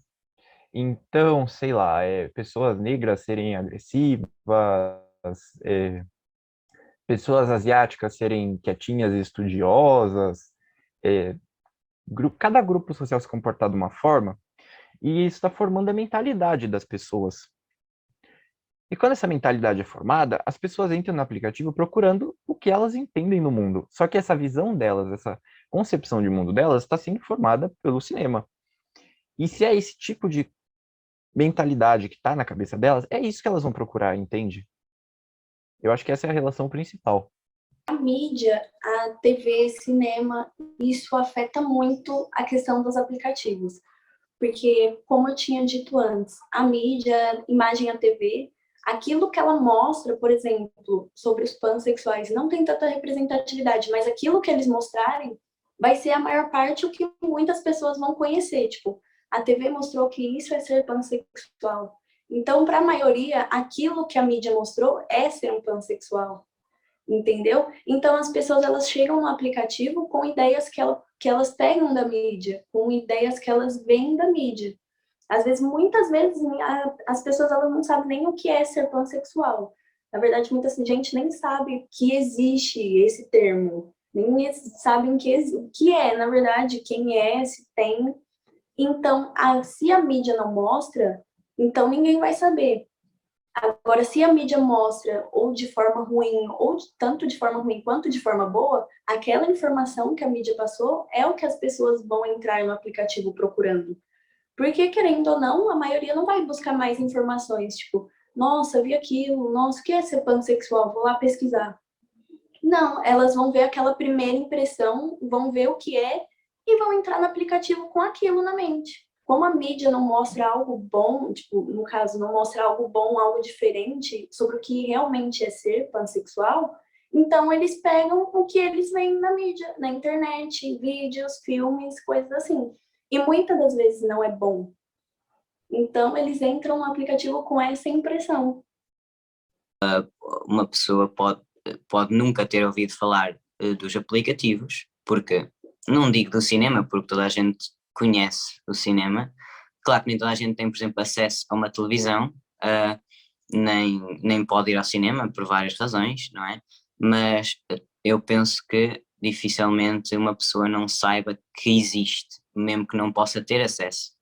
Então, sei lá, pessoas negras serem agressivas, pessoas asiáticas serem quietinhas e estudiosas, é, cada grupo social se comportar de uma forma, e isso está formando a mentalidade das pessoas. E quando essa mentalidade é formada, as pessoas entram no aplicativo procurando o que elas entendem no mundo. Só que essa visão delas, essa concepção de mundo delas, está sendo formada pelo cinema. E se é esse tipo de mentalidade que está na cabeça delas, é isso que elas vão procurar, entende? Eu acho que essa é a relação principal. A mídia, a TV, cinema, isso afeta muito a questão dos aplicativos. Porque, como eu tinha dito antes, a mídia, imagem, a TV, aquilo que ela mostra, por exemplo, sobre os pansexuais, não tem tanta representatividade, mas aquilo que eles mostrarem vai ser a maior parte o que muitas pessoas vão conhecer. Tipo, a TV mostrou que isso é ser pansexual. Então, para a maioria, aquilo que a mídia mostrou é ser um pansexual. Entendeu? Então, as pessoas elas chegam no aplicativo com ideias que elas pegam da mídia, com ideias que elas veem da mídia. Às vezes, muitas vezes, as pessoas elas não sabem nem o que é ser pansexual. Na verdade, muita gente nem sabe que existe esse termo, nem sabem o que é, na verdade, quem é, se tem. Então, se a mídia não mostra, Então ninguém vai saber. Agora, se a mídia mostra ou de forma ruim, ou tanto de forma ruim quanto de forma boa, aquela informação que a mídia passou é o que as pessoas vão entrar no aplicativo procurando. Porque, querendo ou não, a maioria não vai buscar mais informações, tipo, nossa, vi aquilo, nossa, o que é ser pansexual? Vou lá pesquisar. Não, elas vão ver aquela primeira impressão, vão ver o que é e vão entrar no aplicativo com aquilo na mente. Como a mídia não mostra algo bom, tipo, no caso, não mostra algo bom, algo diferente sobre o que realmente é ser pansexual, então eles pegam o que eles veem na mídia, na internet, vídeos, filmes, coisas assim. E muitas das vezes não é bom. Então eles entram no aplicativo com essa impressão. Uma pessoa pode nunca ter ouvido falar dos aplicativos, porque não digo do cinema, porque toda a gente conhece o cinema. Claro que nem toda a gente tem, por exemplo, acesso a uma televisão, nem pode ir ao cinema por várias razões, não é? Mas eu penso que dificilmente uma pessoa não saiba que existe, mesmo que não possa ter acesso.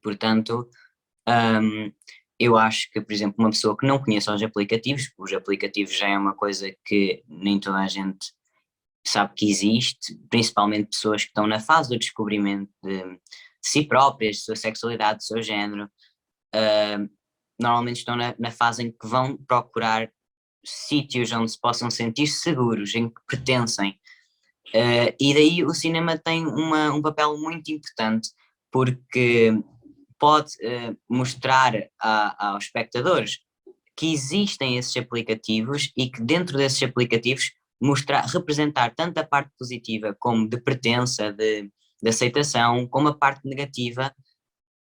Portanto, eu acho que, por exemplo, uma pessoa que não conheça os aplicativos já é uma coisa que nem toda a gente sabe que existe, principalmente pessoas que estão na fase do descobrimento de si próprias, de sua sexualidade, do seu género, normalmente estão na fase em que vão procurar sítios onde se possam sentir seguros, em que pertencem. E daí o cinema tem um papel muito importante, porque pode mostrar aos espectadores que existem esses aplicativos e que dentro desses aplicativos representar tanto a parte positiva como de pertença, de aceitação, como a parte negativa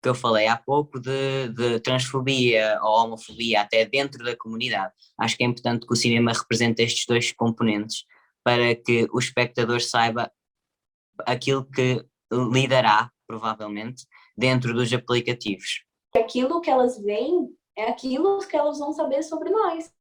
que eu falei há pouco de transfobia ou homofobia até dentro da comunidade. Acho que é importante que o cinema represente estes dois componentes para que o espectador saiba aquilo que lidará, provavelmente, dentro dos aplicativos. Aquilo que elas veem é aquilo que elas vão saber sobre nós.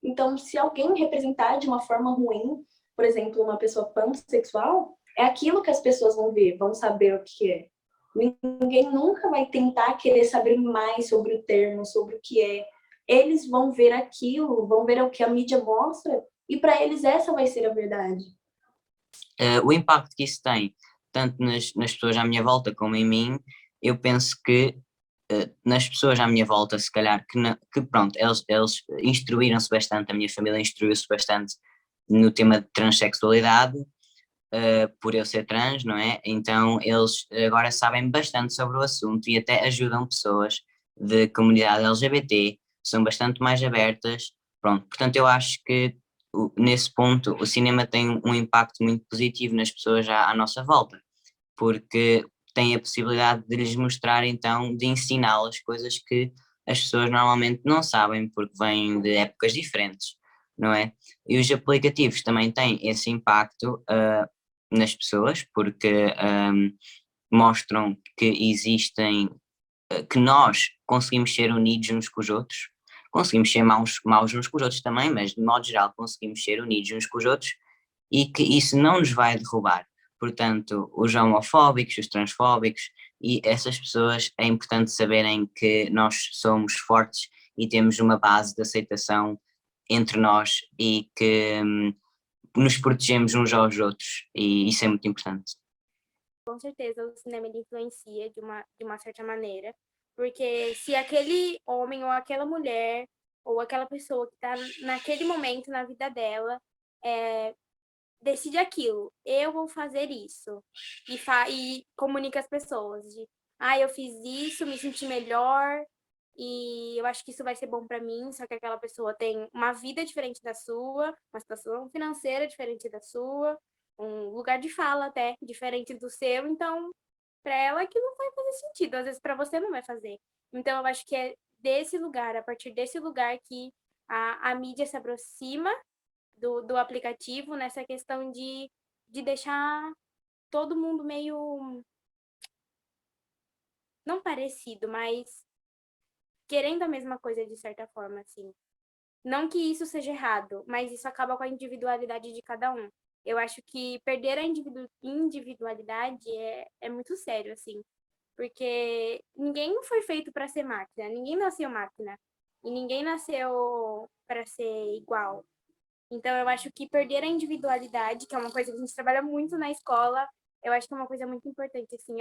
Então, se alguém representar de uma forma ruim, por exemplo, uma pessoa pansexual, é aquilo que as pessoas vão ver, vão saber o que é. Ninguém nunca vai tentar querer saber mais sobre o termo, sobre o que é. Eles vão ver aquilo, vão ver o que a mídia mostra, e para eles essa vai ser a verdade. O impacto que isso tem, tanto nas pessoas à minha volta como em mim, eu penso que nas pessoas à minha volta, se calhar, que pronto, eles instruíram-se bastante, a minha família instruiu-se bastante no tema de transexualidade, por eu ser trans, não é? Então eles agora sabem bastante sobre o assunto e até ajudam pessoas de comunidade LGBT, são bastante mais abertas, pronto. Portanto, eu acho que nesse ponto o cinema tem um impacto muito positivo nas pessoas à nossa volta, porque tem a possibilidade de lhes mostrar então, de ensiná-las coisas que as pessoas normalmente não sabem porque vêm de épocas diferentes, não é? E os aplicativos também têm esse impacto nas pessoas, porque mostram que existem, que nós conseguimos ser unidos uns com os outros, conseguimos ser maus uns com os outros também, mas de modo geral conseguimos ser unidos uns com os outros e que isso não nos vai derrubar. Portanto, os homofóbicos, os transfóbicos e essas pessoas é importante saberem que nós somos fortes e temos uma base de aceitação entre nós e que nos protegemos uns aos outros e isso é muito importante. Com certeza o cinema ele influencia de uma certa maneira, porque se aquele homem ou aquela mulher ou aquela pessoa que está naquele momento na vida dela decide aquilo, eu vou fazer isso, e comunica às pessoas de, eu fiz isso, me senti melhor, e eu acho que isso vai ser bom para mim, só que aquela pessoa tem uma vida diferente da sua, uma situação financeira diferente da sua, um lugar de fala até diferente do seu, então para ela aquilo não vai fazer sentido, às vezes para você não vai fazer. Então eu acho que é desse lugar, a partir desse lugar que a mídia se aproxima do aplicativo nessa questão de deixar todo mundo meio, não parecido, mas querendo a mesma coisa de certa forma, assim. Não que isso seja errado, mas isso acaba com a individualidade de cada um. Eu acho que perder a individualidade é muito sério, assim. Porque ninguém foi feito para ser máquina, ninguém nasceu máquina. E ninguém nasceu para ser igual. Então, eu acho que perder a individualidade, que é uma coisa que a gente trabalha muito na escola, eu acho que é uma coisa muito importante, assim,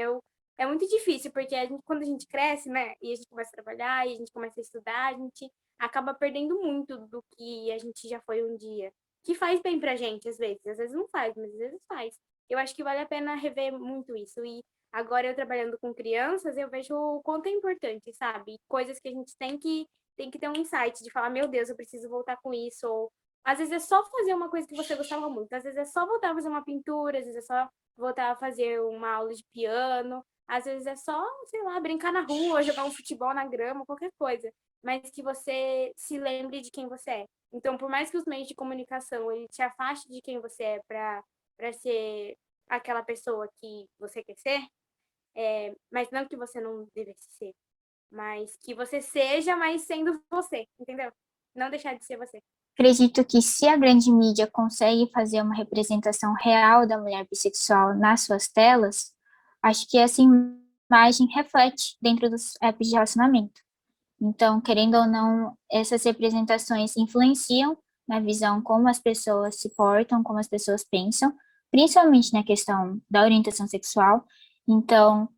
é muito difícil, porque quando a gente cresce, né, e a gente começa a trabalhar, e a gente começa a estudar, a gente acaba perdendo muito do que a gente já foi um dia, que faz bem pra gente, às vezes não faz, mas às vezes faz. Eu acho que vale a pena rever muito isso, e agora eu trabalhando com crianças, eu vejo o quanto é importante, sabe? Coisas que a gente tem que ter um insight de falar, meu Deus, eu preciso voltar com isso, ou às vezes é só fazer uma coisa que você gostava muito. Às vezes é só voltar a fazer uma pintura, às vezes é só voltar a fazer uma aula de piano. Às vezes é só, sei lá, brincar na rua, jogar um futebol na grama, qualquer coisa. Mas que você se lembre de quem você é. Então, por mais que os meios de comunicação ele te afaste de quem você é para ser aquela pessoa que você quer ser, mas não que você não devesse ser, mas que você seja, mas sendo você, entendeu? Não deixar de ser você. Acredito que se a grande mídia consegue fazer uma representação real da mulher bissexual nas suas telas, acho que essa imagem reflete dentro dos apps de relacionamento. Então, querendo ou não, essas representações influenciam na visão como as pessoas se portam, como as pessoas pensam, principalmente na questão da orientação sexual. Então,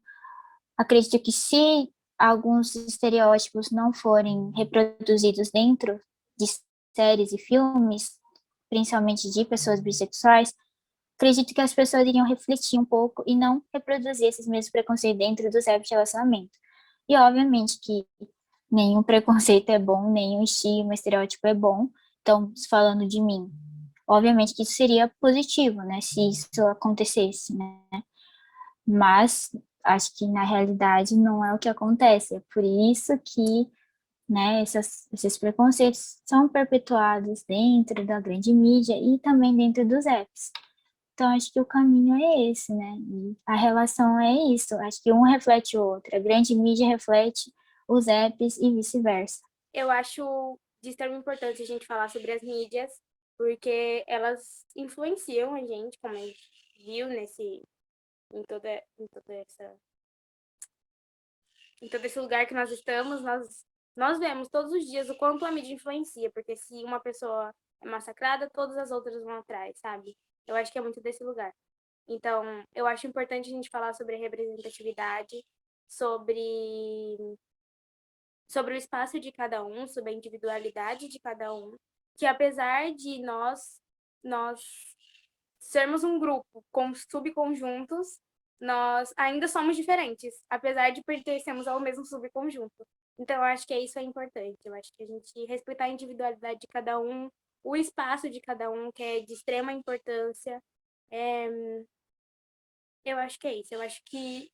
acredito que se alguns estereótipos não forem reproduzidos dentro de séries e filmes, principalmente de pessoas bissexuais, acredito que as pessoas iriam refletir um pouco e não reproduzir esses mesmos preconceitos dentro dos apps de relacionamento. E obviamente que nenhum preconceito é bom, nenhum estigma, estereótipo é bom. Então, falando de mim, obviamente que isso seria positivo, né, se isso acontecesse, né? Mas acho que na realidade não é o que acontece. É por isso que, né, esses preconceitos são perpetuados dentro da grande mídia e também dentro dos apps. Então, acho que o caminho é esse, né? E a relação é isso. Acho que um reflete o outro. A grande mídia reflete os apps e vice-versa. Eu acho de extrema importância a gente falar sobre as mídias, porque elas influenciam a gente, como a gente viu em toda, em toda essa, em todo esse lugar que nós estamos, nós vemos todos os dias o quanto a mídia influencia, porque se uma pessoa é massacrada, todas as outras vão atrás, sabe? Eu acho que é muito desse lugar. Então, eu acho importante a gente falar sobre a representatividade, sobre o espaço de cada um, sobre a individualidade de cada um, que apesar de nós sermos um grupo com subconjuntos, nós ainda somos diferentes, apesar de pertencermos ao mesmo subconjunto. Então, eu acho que isso é importante. Eu acho que a gente respeitar a individualidade de cada um, o espaço de cada um, que é de extrema importância. Eu acho que é isso. Eu acho que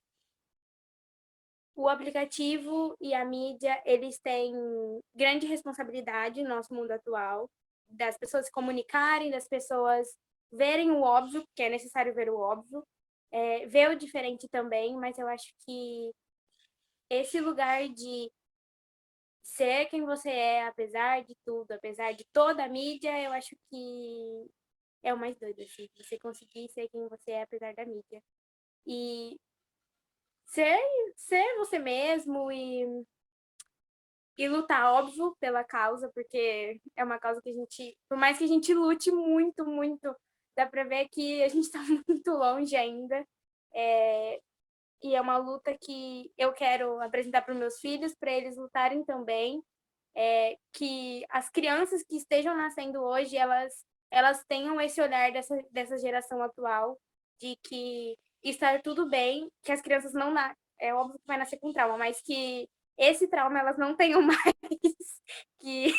o aplicativo e a mídia, eles têm grande responsabilidade no nosso mundo atual, das pessoas se comunicarem, das pessoas verem o óbvio, porque é necessário ver o óbvio, ver o diferente também, mas eu acho que esse lugar de ser quem você é, apesar de tudo, apesar de toda a mídia, eu acho que é o mais doido, assim, você conseguir ser quem você é, apesar da mídia. E ser, ser você mesmo e lutar, óbvio, pela causa, porque é uma causa que a gente, por mais que a gente lute muito, muito, dá pra ver que a gente tá muito longe ainda. E é uma luta que eu quero apresentar para os meus filhos, para eles lutarem também. Que as crianças que estejam nascendo hoje, elas tenham esse olhar dessa geração atual, de que estar tudo bem, que as crianças não nascem, é óbvio que vai nascer com trauma, mas que esse trauma elas não tenham mais, que,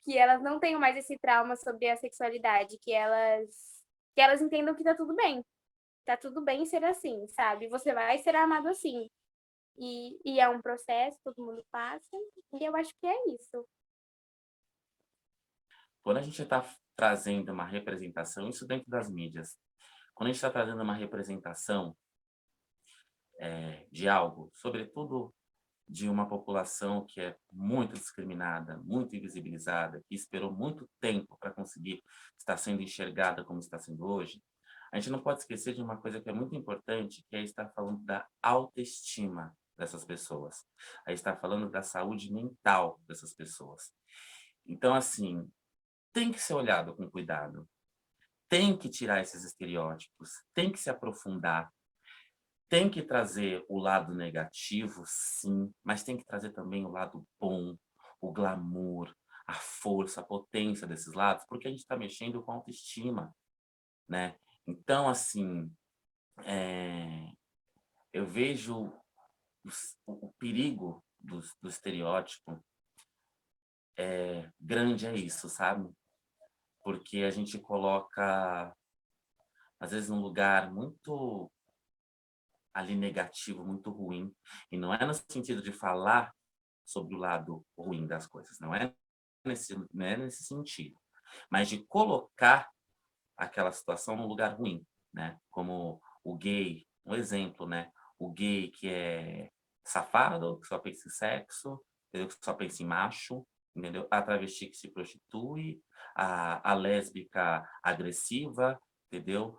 que elas não tenham mais esse trauma sobre a sexualidade, que elas entendam que tá tudo bem ser assim, sabe? Você vai ser amado assim. E é um processo, todo mundo passa, e eu acho que é isso. Quando a gente está trazendo uma representação, isso dentro das mídias, quando a gente está trazendo uma representação de algo, sobretudo de uma população que é muito discriminada, muito invisibilizada, que esperou muito tempo para conseguir estar sendo enxergada como está sendo hoje, A gente não pode esquecer de uma coisa que é muito importante, que é estar falando da autoestima dessas pessoas. Aí está falando da saúde mental dessas pessoas. Então, assim, tem que ser olhado com cuidado. Tem que tirar esses estereótipos, tem que se aprofundar, tem que trazer o lado negativo, sim, mas tem que trazer também o lado bom, o glamour, a força, a potência desses lados, porque a gente está mexendo com autoestima, né? Então, assim, eu vejo o perigo do estereótipo grande é isso, sabe? Porque a gente coloca, às vezes, num lugar muito ali negativo, muito ruim. E não é no sentido de falar sobre o lado ruim das coisas, não é nesse sentido. Mas de colocar aquela situação num lugar ruim, né? Como o gay, um exemplo, né? O gay que é safado, que só pensa em sexo, entendeu? Que só pensa em macho, entendeu? A travesti que se prostitui, a lésbica agressiva, entendeu?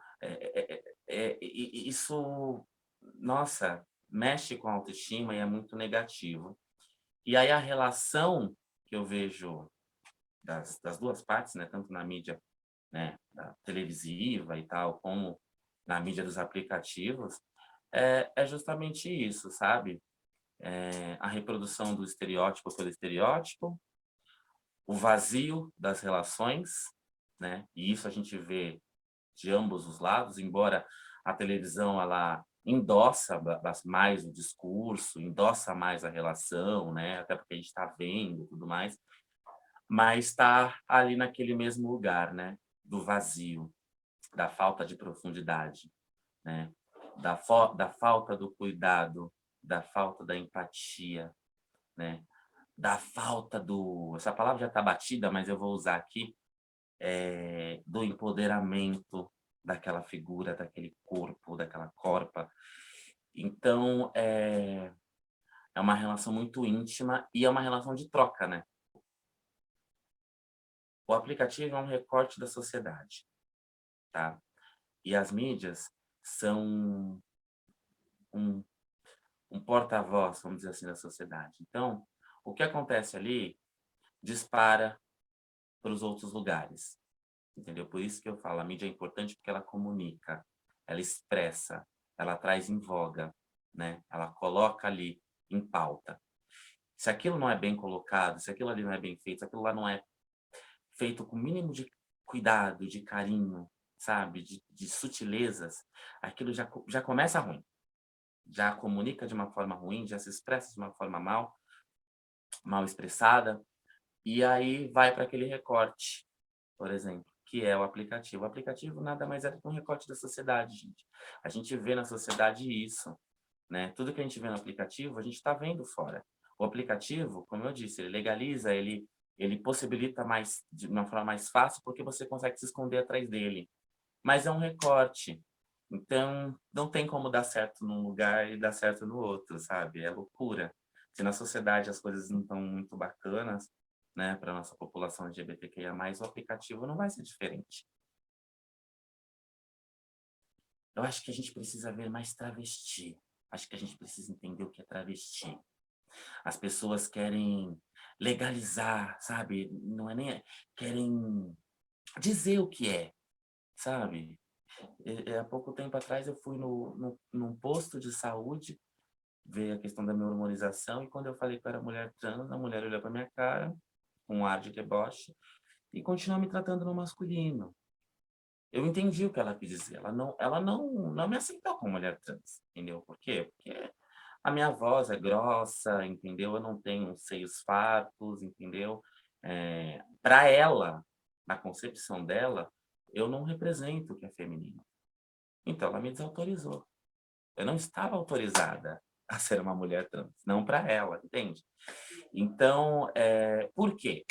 Isso, nossa, mexe com a autoestima e é muito negativo. E aí a relação que eu vejo das duas partes, né? Tanto na mídia, né, da televisiva e tal, como na mídia dos aplicativos, é justamente isso, sabe? A reprodução do estereótipo pelo estereótipo, o vazio das relações, né? E isso a gente vê de ambos os lados, embora a televisão ela endossa mais o discurso, endossa mais a relação, né? Até porque a gente está vendo e tudo mais, mas está ali naquele mesmo lugar, né? Do vazio, da falta de profundidade, né? Da falta do cuidado, da falta da empatia, né? Da falta do... Essa palavra já está batida, mas eu vou usar aqui, do empoderamento daquela figura, daquele corpo, daquela corpa. Então, é uma relação muito íntima e é uma relação de troca, né? O aplicativo é um recorte da sociedade, tá? E as mídias são um porta-voz, vamos dizer assim, da sociedade. Então, o que acontece ali dispara para os outros lugares, entendeu? Por isso que eu falo, a mídia é importante porque ela comunica, ela expressa, ela traz em voga, né? Ela coloca ali em pauta. Se aquilo não é bem colocado, se aquilo ali não é bem feito, se aquilo lá não é feito com o mínimo de cuidado, de carinho, sabe? De sutilezas, aquilo já começa ruim. Já comunica de uma forma ruim, já se expressa de uma forma mal expressada, e aí vai para aquele recorte, por exemplo, que é o aplicativo. O aplicativo nada mais é do que um recorte da sociedade, gente. A gente vê na sociedade isso, né? Tudo que a gente vê no aplicativo, a gente está vendo fora. O aplicativo, como eu disse, ele legaliza, ele possibilita mais, de uma forma mais fácil, porque você consegue se esconder atrás dele. Mas é um recorte. Então, não tem como dar certo num lugar e dar certo no outro, sabe? É loucura. Se na sociedade as coisas não estão muito bacanas, né, para nossa população LGBTQIA+, o aplicativo não vai ser diferente. Eu acho que a gente precisa ver mais travesti. Acho que a gente precisa entender o que é travesti. As pessoas querem legalizar, sabe? Não é nem... Querem dizer o que é, sabe? Há pouco tempo atrás eu fui num posto de saúde ver a questão da minha hormonização e quando eu falei que eu era mulher trans, a mulher olhou para minha cara com um ar de deboche e continuou me tratando no masculino. Eu entendi o que ela quis dizer. Ela não me aceitou como mulher trans, entendeu? Por quê? Porque a minha voz é grossa, entendeu? Eu não tenho seios fartos, entendeu? Para ela, na concepção dela, eu não represento o que é feminino. Então, ela me desautorizou. Eu não estava autorizada a ser uma mulher trans, não para ela, entende? Então, por quê?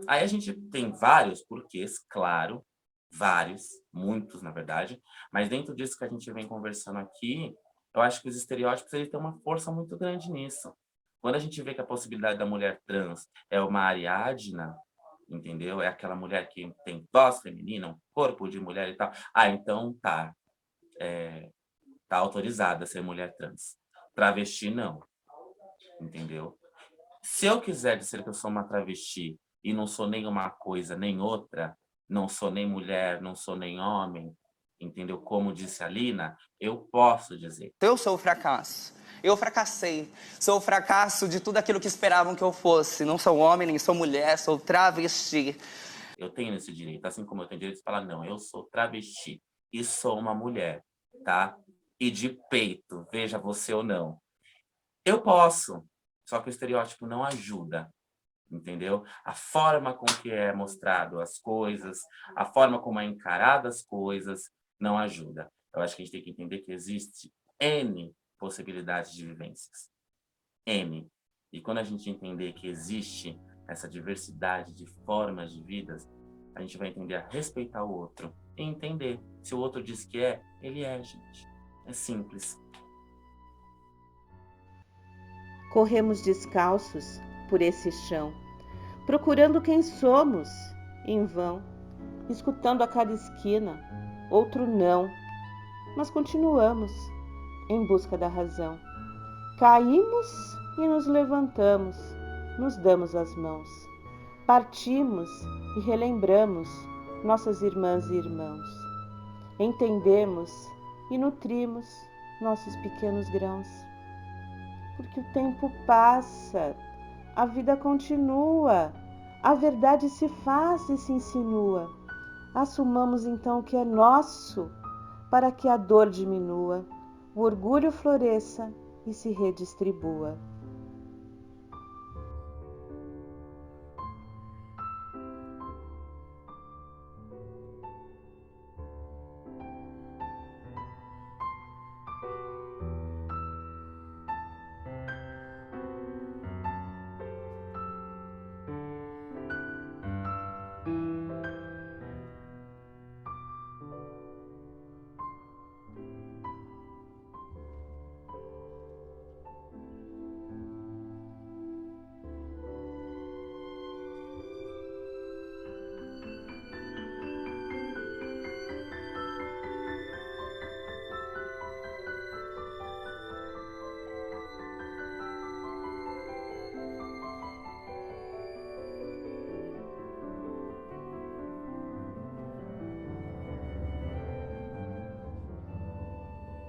Aí a gente tem vários porquês, claro, vários, muitos, na verdade, mas dentro disso que a gente vem conversando aqui, eu acho que os estereótipos eles têm uma força muito grande nisso. Quando a gente vê que a possibilidade da mulher trans é uma Ariadna, entendeu? É aquela mulher que tem voz feminina, um corpo de mulher e tal. Ah, então tá, tá autorizada a ser mulher trans. Travesti, não, entendeu? Se eu quiser dizer que eu sou uma travesti e não sou nem uma coisa nem outra, não sou nem mulher, não sou nem homem, entendeu? Como disse a Lina, eu posso dizer. Eu sou o fracasso. Eu fracassei. Sou o fracasso de tudo aquilo que esperavam que eu fosse. Não sou homem, nem sou mulher, sou travesti. Eu tenho esse direito, assim como eu tenho direito de falar, não, eu sou travesti e sou uma mulher, tá? E de peito, veja você ou não. Eu posso, só que o estereótipo não ajuda, entendeu? A forma com que é mostrado as coisas, a forma como é encarada as coisas, não ajuda. Eu acho que a gente tem que entender que existe N possibilidades de vivências. N. E quando a gente entender que existe essa diversidade de formas de vidas, a gente vai entender a respeitar o outro e entender se o outro diz que é, ele é, gente. É simples. Corremos descalços por esse chão, procurando quem somos, em vão, escutando a cada esquina, outro não, mas continuamos em busca da razão. Caímos e nos levantamos, nos damos as mãos, partimos e relembramos nossas irmãs e irmãos. Entendemos e nutrimos nossos pequenos grãos. Porque o tempo passa, a vida continua, a verdade se faz e se insinua. Assumamos então o que é nosso, para que a dor diminua, o orgulho floresça e se redistribua.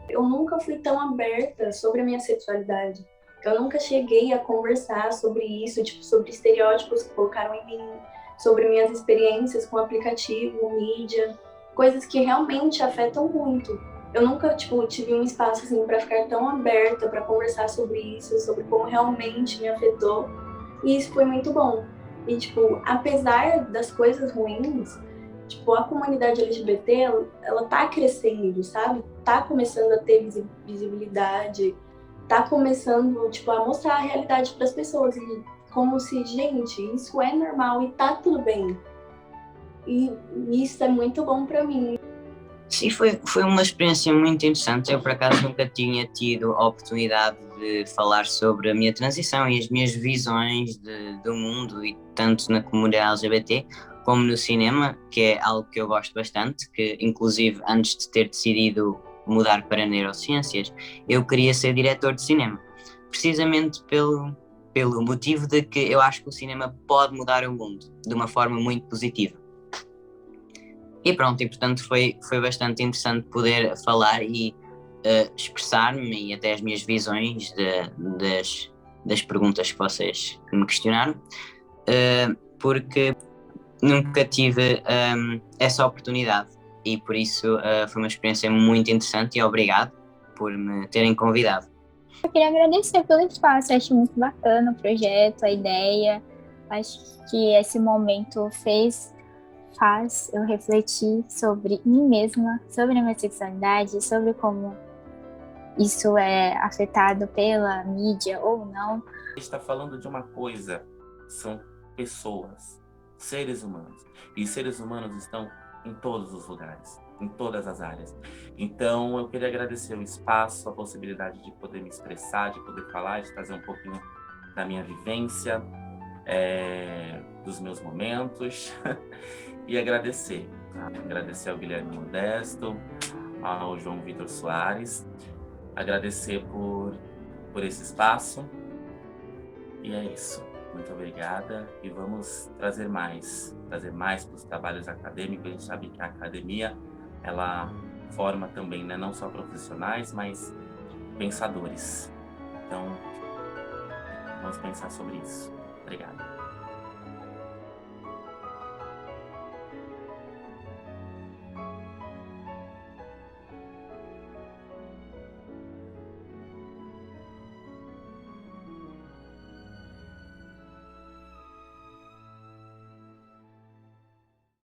Eu nunca fui tão aberta sobre a minha sexualidade. Eu nunca cheguei a conversar sobre isso, tipo, sobre estereótipos que colocaram em mim, sobre minhas experiências com aplicativo, mídia, coisas que realmente afetam muito. Eu nunca, tipo, tive um espaço assim para ficar tão aberta para conversar sobre isso, sobre como realmente me afetou. E isso foi muito bom. E tipo, apesar das coisas ruins, tipo, a comunidade LGBT, ela tá crescendo, sabe? Tá começando a ter visibilidade, tá começando, tipo, a mostrar a realidade para as pessoas. E como se, gente, isso é normal e tá tudo bem. E isso é muito bom para mim. Sim, foi uma experiência muito interessante. Eu, por acaso, nunca tinha tido a oportunidade de falar sobre a minha transição e as minhas visões do mundo, e tanto na comunidade LGBT como no cinema, que é algo que eu gosto bastante, que inclusive antes de ter decidido mudar para neurociências, eu queria ser diretor de cinema, precisamente pelo motivo de que eu acho que o cinema pode mudar o mundo de uma forma muito positiva. E pronto, e portanto foi bastante interessante poder falar e expressar-me, e até as minhas visões das perguntas que vocês me questionaram, porque nunca tive essa oportunidade, e por isso foi uma experiência muito interessante, e obrigado por me terem convidado. Eu queria agradecer pelo espaço, acho muito bacana o projeto, a ideia. Acho que esse momento faz eu refletir sobre mim mesma, sobre a minha sexualidade, sobre como isso é afetado pela mídia ou não. A gente está falando de uma coisa, são pessoas, seres humanos. E seres humanos estão em todos os lugares, em todas as áreas. Então, eu queria agradecer o espaço, a possibilidade de poder me expressar, de poder falar, de trazer um pouquinho da minha vivência. dos meus momentos e agradecer. Tá? Agradecer ao Guilherme Modesto, ao João Vitor Soares, agradecer por esse espaço. E é isso. Muito obrigada e vamos trazer mais para os trabalhos acadêmicos. A gente sabe que a academia, ela forma também, né, não só profissionais, mas pensadores. Então, vamos pensar sobre isso. Obrigado.